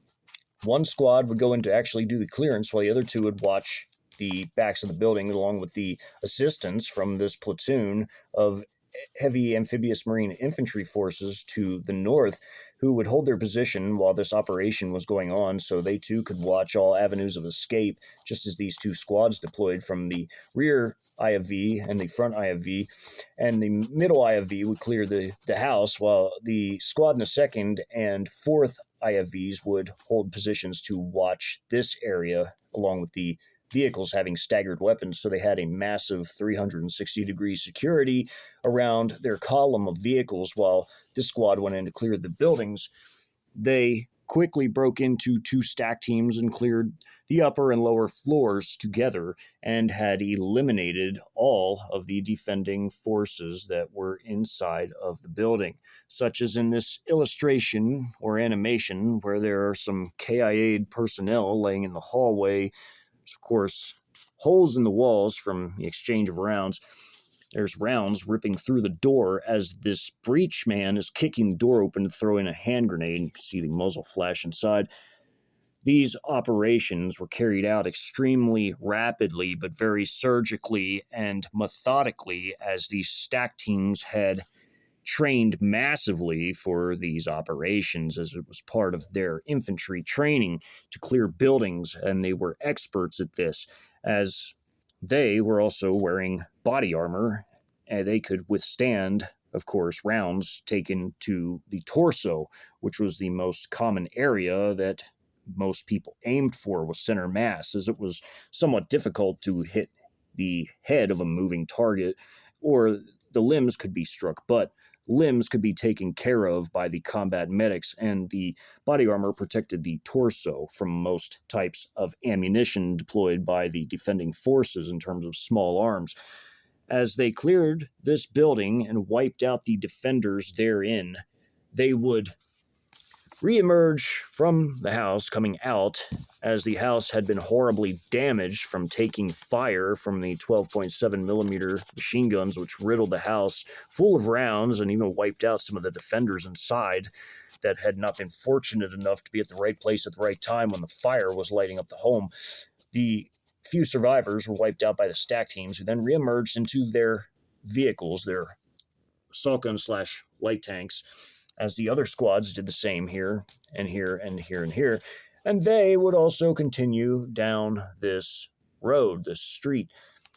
One squad would go in to actually do the clearance, while the other two would watch the backs of the building, along with the assistance from this platoon of heavy amphibious marine infantry forces to the north, who would hold their position while this operation was going on, so they too could watch all avenues of escape, just as these two squads deployed from the rear IFV and the front IFV, and the middle IFV would clear the house, while the squad in the second and fourth IFVs would hold positions to watch this area, along with the vehicles having staggered weapons, so they had a massive 360-degree security around their column of vehicles. While this squad went in to clear the buildings, they quickly broke into two stack teams and cleared the upper and lower floors together, and had eliminated all of the defending forces that were inside of the building, such as in this illustration or animation where there are some KIA'd personnel laying in the hallway. Of course, holes in the walls from the exchange of rounds. There's rounds ripping through the door as this breach man is kicking the door open to throw in a hand grenade. You can see the muzzle flash inside. These operations were carried out extremely rapidly, but very surgically and methodically, as these stack teams had trained massively for these operations, as it was part of their infantry training to clear buildings, and they were experts at this, as they were also wearing body armor, and they could withstand, of course, rounds taken to the torso, which was the most common area that most people aimed for, was center mass, as it was somewhat difficult to hit the head of a moving target, or the limbs could be struck, but limbs could be taken care of by the combat medics, and the body armor protected the torso from most types of ammunition deployed by the defending forces in terms of small arms. As they cleared this building and wiped out the defenders therein, they would reemerge from the house, coming out, as the house had been horribly damaged from taking fire from the 12.7 millimeter machine guns, which riddled the house full of rounds and even wiped out some of the defenders inside that had not been fortunate enough to be at the right place at the right time when the fire was lighting up the home. The few survivors were wiped out by the stack teams, who then reemerged into their vehicles, their assault gun slash light tanks, as the other squads did the same here and here and here and here. And they would also continue down this road, this street.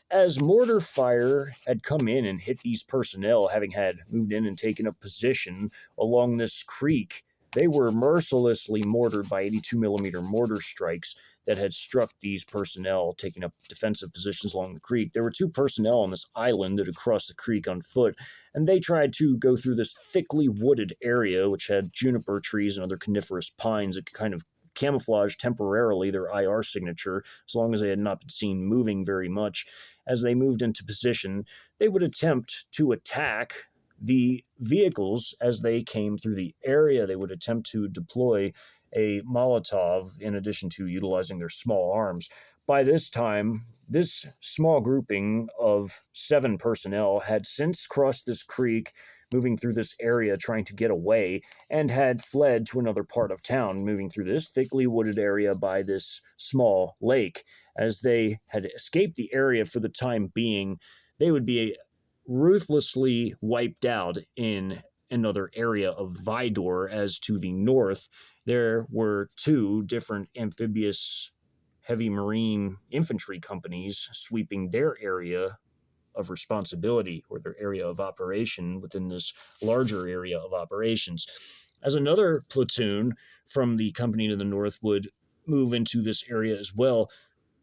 As mortar fire had come in and hit these personnel, having had moved in and taken up position along this creek, they were mercilessly mortared by 82 millimeter mortar strikes that had struck these personnel taking up defensive positions along the creek. There were 2 personnel on this island that had crossed the creek on foot, and they tried to go through this thickly wooded area, which had juniper trees and other coniferous pines that could kind of camouflage temporarily their IR signature, as long as they had not been seen moving very much. As they moved into position, they would attempt to attack the vehicles as they came through the area. They would attempt to deploy a Molotov in addition to utilizing their small arms. By this time, this small grouping of 7 personnel had since crossed this creek, moving through this area trying to get away, and had fled to another part of town, moving through this thickly wooded area by this small lake. As they had escaped the area for the time being, they would be ruthlessly wiped out in another area of Vidor. As to the north, there were 2 different amphibious heavy marine infantry companies sweeping their area of responsibility, or their area of operation within this larger area of operations. As another platoon from the company to the north would move into this area as well,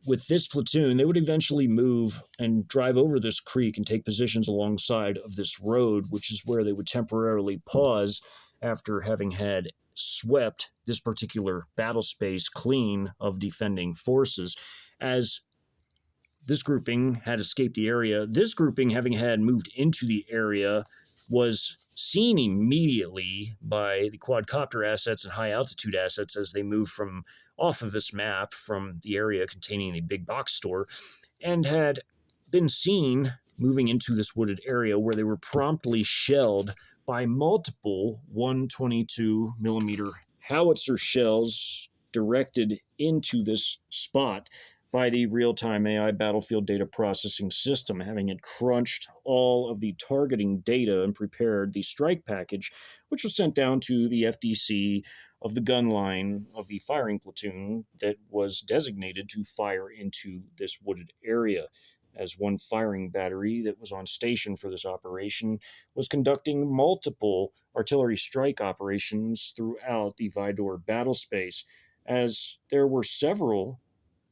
with this platoon, they would eventually move and drive over this creek and take positions alongside of this road, which is where they would temporarily pause after having had swept this particular battle space clean of defending forces. As this grouping had escaped the area, this grouping, having had moved into the area, was seen immediately by the quadcopter assets and high altitude assets as they moved from off of this map from the area containing the big box store, and had been seen moving into this wooded area, where they were promptly shelled by multiple 122 millimeter howitzer shells directed into this spot by the real-time AI battlefield data processing system, having it crunched all of the targeting data and prepared the strike package, which was sent down to the FDC of the gun line of the firing platoon that was designated to fire into this wooded area. As one firing battery that was on station for this operation was conducting multiple artillery strike operations throughout the Vidor battle space, as there were several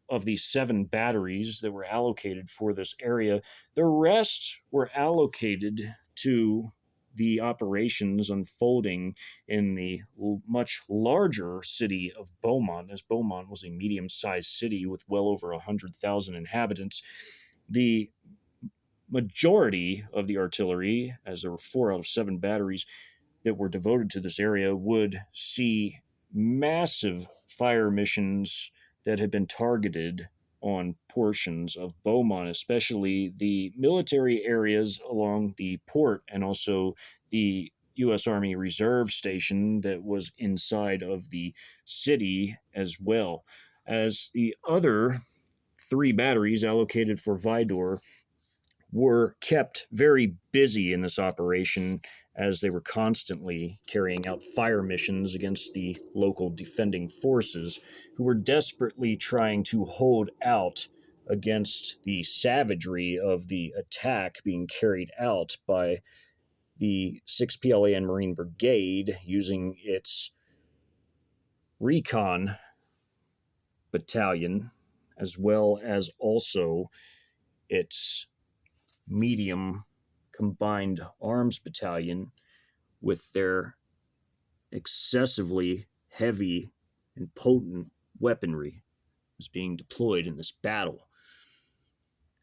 of these 7 batteries that were allocated for this area. The rest were allocated to the operations unfolding in the much larger city of Beaumont, as Beaumont was a medium-sized city with well over 100,000 inhabitants. The majority of the artillery, as there were 4 out of 7 batteries that were devoted to this area, would see massive fire missions that had been targeted on portions of Beaumont, especially the military areas along the port and also the U.S. Army Reserve Station that was inside of the city as well. As the other 3 batteries allocated for Vidor were kept very busy in this operation, as they were constantly carrying out fire missions against the local defending forces, who were desperately trying to hold out against the savagery of the attack being carried out by the 6th PLAN Marine Brigade using its recon battalion, as well as also its medium combined arms battalion, with their excessively heavy and potent weaponry was being deployed in this battle.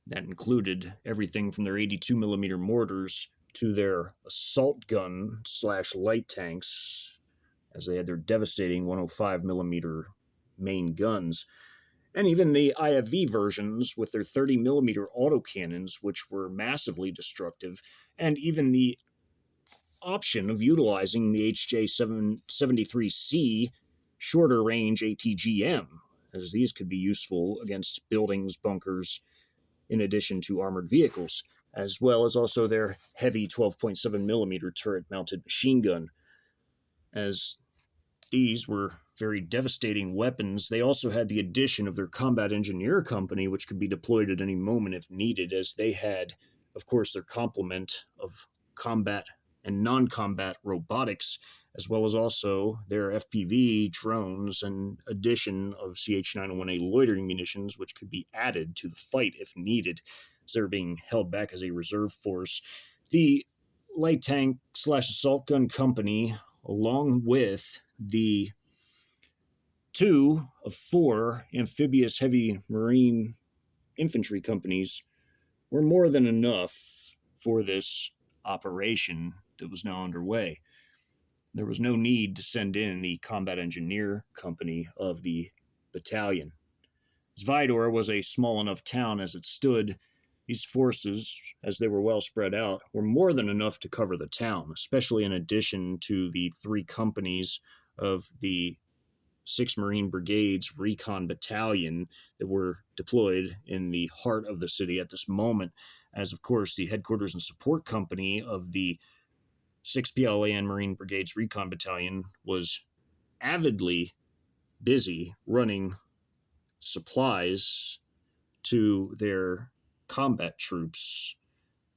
That included everything from their 82 millimeter mortars to their assault gun slash light tanks, as they had their devastating 105 millimeter main guns, and even the IFV versions with their 30 millimeter autocannons, which were massively destructive, and even the option of utilizing the HJ-73C shorter range ATGM, as these could be useful against buildings, bunkers, in addition to armored vehicles, as well as also their heavy 12.7 millimeter turret mounted machine gun. As these were very devastating weapons, they also had the addition of their combat engineer company, which could be deployed at any moment if needed, as they had, of course, their complement of combat and non-combat robotics, as well as also their FPV drones and addition of CH-901A loitering munitions, which could be added to the fight if needed, as they're being held back as a reserve force. The light tank slash assault gun company, along with the 2 of 4 amphibious heavy marine infantry companies, were more than enough for this operation that was now underway. There was no need to send in the combat engineer company of the battalion. As Vidor was a small enough town as it stood, these forces, as they were well spread out, were more than enough to cover the town, especially in addition to the 3 companies of the 6 Marine Brigades Recon Battalion that were deployed in the heart of the city at this moment, as of course the headquarters and support company of the 6 PLAN Marine Brigades Recon Battalion was avidly busy running supplies to their combat troops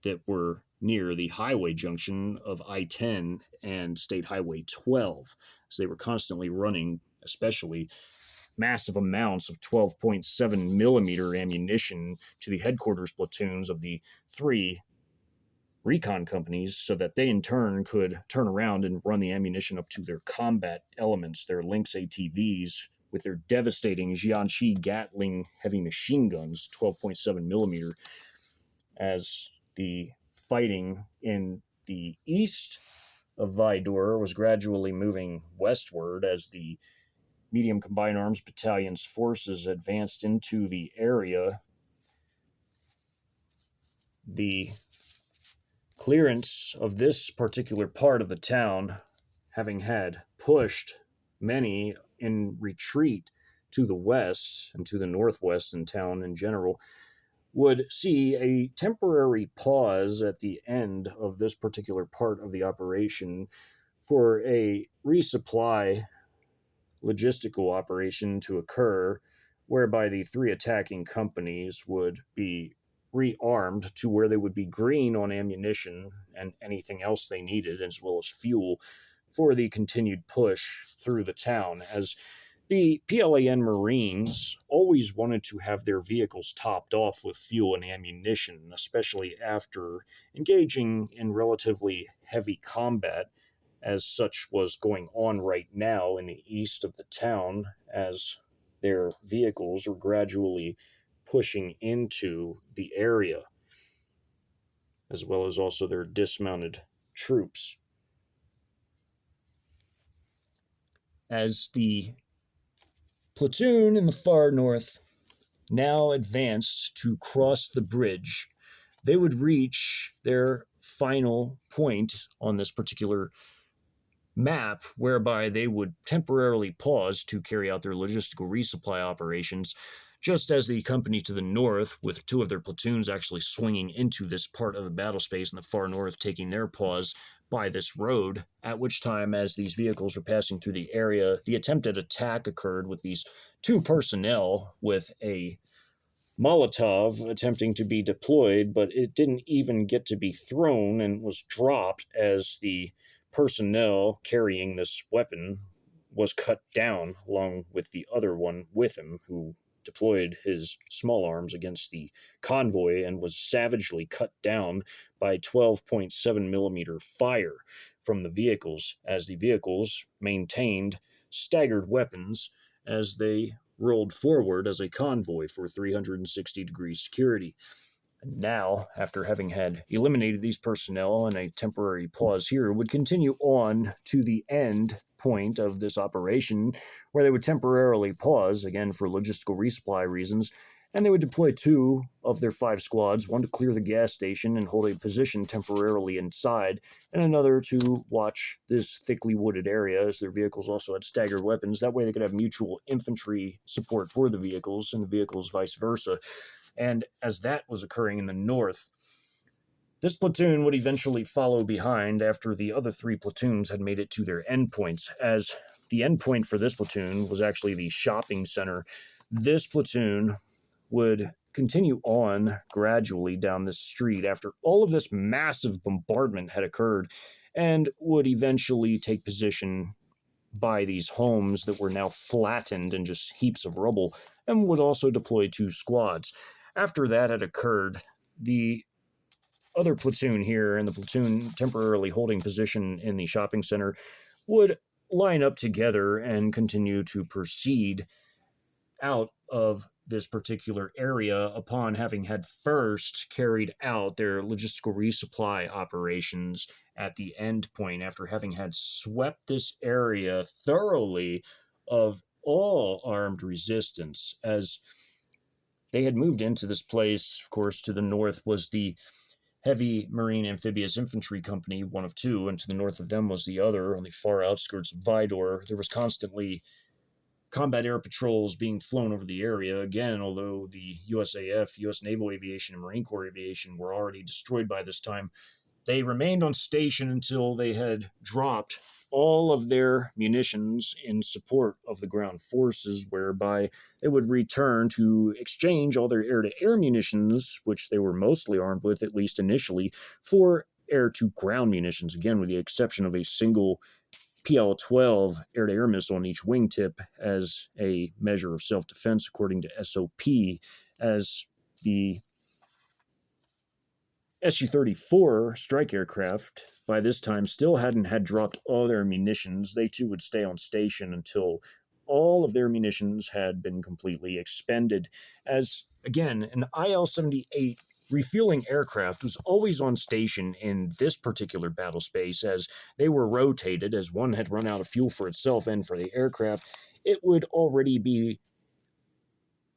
that were near the highway junction of I-10 and State Highway 12, as they were constantly running, especially massive amounts of 12.7 millimeter ammunition to the headquarters platoons of the 3 recon companies, so that they in turn could turn around and run the ammunition up to their combat elements, their Lynx ATVs, with their devastating Jiangxi Gatling heavy machine guns, 12.7 millimeter, as the fighting in the east of Vidor was gradually moving westward as the medium combined arms battalion's forces advanced into the area. The clearance of this particular part of the town, having had pushed many in retreat to the west and to the northwest in town in general, would see a temporary pause at the end of this particular part of the operation for a resupply logistical operation to occur, whereby the 3 attacking companies would be rearmed to where they would be green on ammunition and anything else they needed, as well as fuel, for the continued push through the town, as the PLAN Marines always wanted to have their vehicles topped off with fuel and ammunition, especially after engaging in relatively heavy combat, as such was going on right now in the east of the town, as their vehicles are gradually pushing into the area, as well as also their dismounted troops. As the platoon in the far north now advanced to cross the bridge, they would reach their final point on this particular map, whereby they would temporarily pause to carry out their logistical resupply operations, just as the company to the north, with 2 of their platoons actually swinging into this part of the battle space in the far north, taking their pause by this road, at which time, as these vehicles were passing through the area, the attempted attack occurred with these 2 personnel with a Molotov attempting to be deployed, but it didn't even get to be thrown and was dropped as the personnel carrying this weapon was cut down, along with the other one with him, who deployed his small arms against the convoy and was savagely cut down by 12.7 millimeter fire from the vehicles, as the vehicles maintained staggered weapons as they rolled forward as a convoy for 360-degree security. And now, after having had eliminated these personnel and a temporary pause here, would continue on to the end point of this operation, where they would temporarily pause, again for logistical resupply reasons, and they would deploy 2 of their 5 squads, one to clear the gas station and hold a position temporarily inside, and another to watch this thickly wooded area, as their vehicles also had staggered weapons. That way they could have mutual infantry support for the vehicles, and the vehicles vice versa. And as that was occurring in the north, this platoon would eventually follow behind after the other 3 platoons had made it to their endpoints, as the endpoint for this platoon was actually the shopping center. This platoon would continue on gradually down this street after all of this massive bombardment had occurred, and would eventually take position by these homes that were now flattened and just heaps of rubble, and would also deploy 2 squads. After that had occurred, the other platoon here and the platoon temporarily holding position in the shopping center would line up together and continue to proceed out of this particular area upon having had first carried out their logistical resupply operations at the end point, after having had swept this area thoroughly of all armed resistance. As they had moved into this place, of course, to the north was the Heavy Marine Amphibious Infantry Company, one of 2, and to the north of them was the other, on the far outskirts of Vidor. There was constantly combat air patrols being flown over the area. Again, although the USAF, U.S. Naval Aviation, and Marine Corps Aviation were already destroyed by this time, they remained on station until they had dropped all of their munitions in support of the ground forces, whereby they would return to exchange all their air-to-air munitions, which they were mostly armed with, at least initially, for air-to-ground munitions, again, with the exception of a single PL-12 air-to-air missile on each wingtip as a measure of self-defense, according to SOP, as the Su-34 strike aircraft, by this time, still hadn't had dropped all their munitions. They too would stay on station until all of their munitions had been completely expended. As, again, an IL-78 refueling aircraft was always on station in this particular battle space, as they were rotated. As one had run out of fuel for itself and for the aircraft, it would already be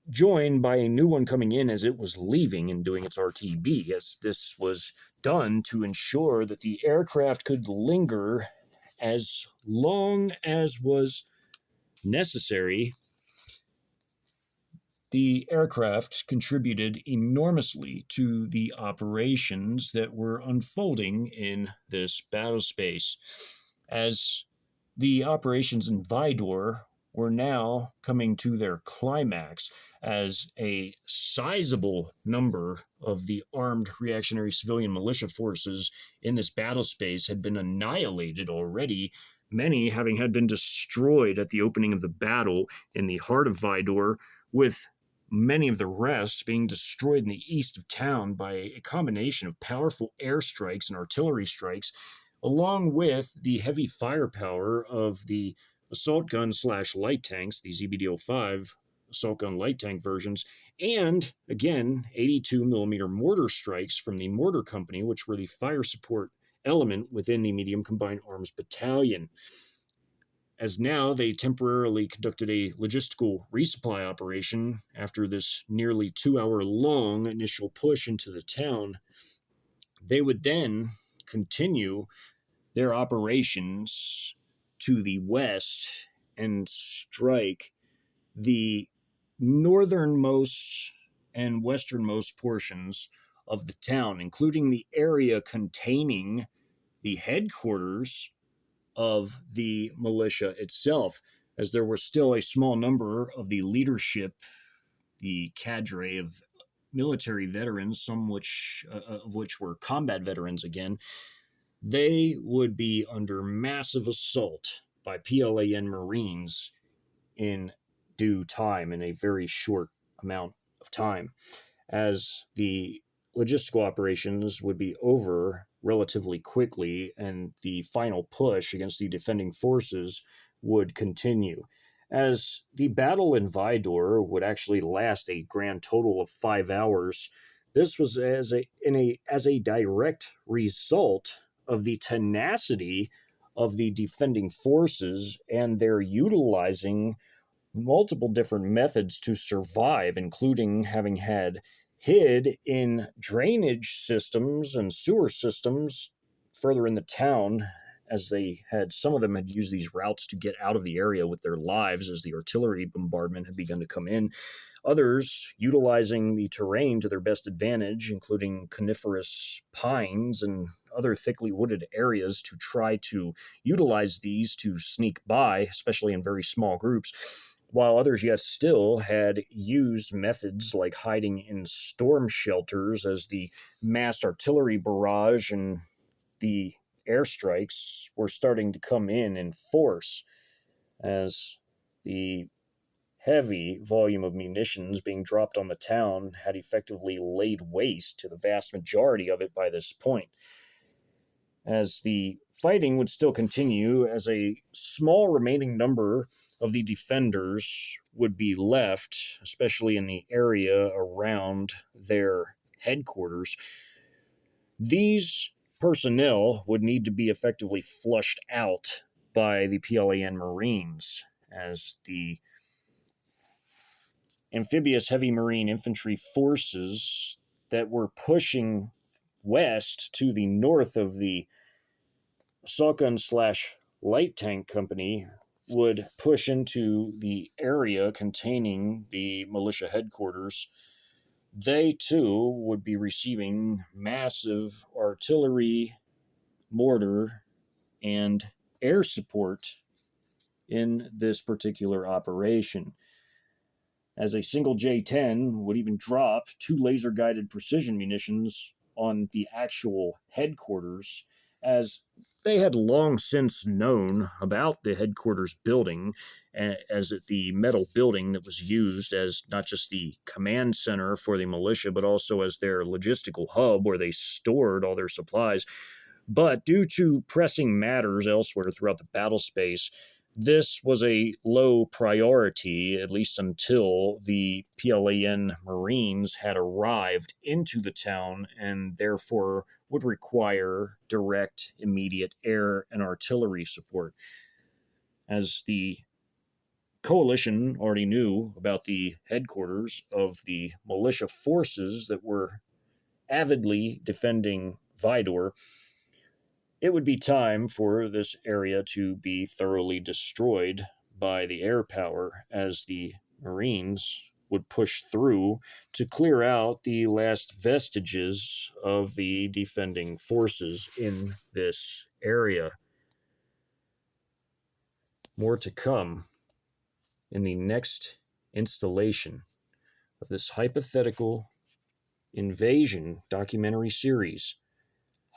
joined by a new one coming in as it was leaving and doing its RTB, as this was done to ensure that the aircraft could linger as long as was necessary. The aircraft contributed enormously to the operations that were unfolding in this battle space, as the operations in Vidor were now coming to their climax, as a sizable number of the armed reactionary civilian militia forces in this battle space had been annihilated already, many having had been destroyed at the opening of the battle in the heart of Vidor, with many of the rest being destroyed in the east of town by a combination of powerful airstrikes and artillery strikes, along with the heavy firepower of the assault gun / light tanks, the ZBD-05 assault gun light tank versions, and, again, 82 millimeter mortar strikes from the Mortar Company, which were the fire support element within the Medium Combined Arms Battalion. As now they temporarily conducted a logistical resupply operation after this nearly 2-hour-long initial push into the town, they would then continue their operations to the west and strike the northernmost and westernmost portions of the town, including the area containing the headquarters of the militia itself, as there were still a small number of the leadership, the cadre of military veterans, some of which were combat veterans again. They would be under massive assault by PLAN Marines in due time, in a very short amount of time, as the logistical operations would be over relatively quickly and the final push against the defending forces would continue. As the battle in Vidor would actually last a grand total of 5 hours, this was as a direct result of the tenacity of the defending forces and their utilizing multiple different methods to survive, including having had hid in drainage systems and sewer systems further in the town, as they had some of them had used these routes to get out of the area with their lives as the artillery bombardment had begun to come in. Others utilizing the terrain to their best advantage, including coniferous pines and other thickly wooded areas, to try to utilize these to sneak by, especially in very small groups, while others yet still had used methods like hiding in storm shelters as the massed artillery barrage and the airstrikes were starting to come in force, as the heavy volume of munitions being dropped on the town had effectively laid waste to the vast majority of it by this point. As the fighting would still continue, as a small remaining number of the defenders would be left, especially in the area around their headquarters, these personnel would need to be effectively flushed out by the PLAN Marines, as the amphibious heavy marine infantry forces that were pushing west to the north of the Salkun slash light tank company would push into the area containing the militia headquarters. They too would be receiving massive artillery, mortar, and air support in this particular operation, as a single J-10 would even drop 2 laser-guided precision munitions on the actual headquarters, as they had long since known about the headquarters building, as the metal building that was used as not just the command center for the militia, but also as their logistical hub where they stored all their supplies. But due to pressing matters elsewhere throughout the battle space, this was a low priority, at least until the PLAN Marines had arrived into the town and therefore would require direct, immediate air and artillery support. As the coalition already knew about the headquarters of the militia forces that were avidly defending Vidor, it would be time for this area to be thoroughly destroyed by the air power, as the Marines would push through to clear out the last vestiges of the defending forces in this area. More to come in the next installation of this hypothetical invasion documentary series,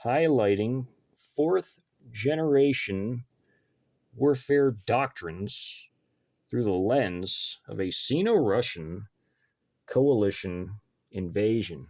highlighting fourth generation warfare doctrines through the lens of a Sino-Russian coalition invasion.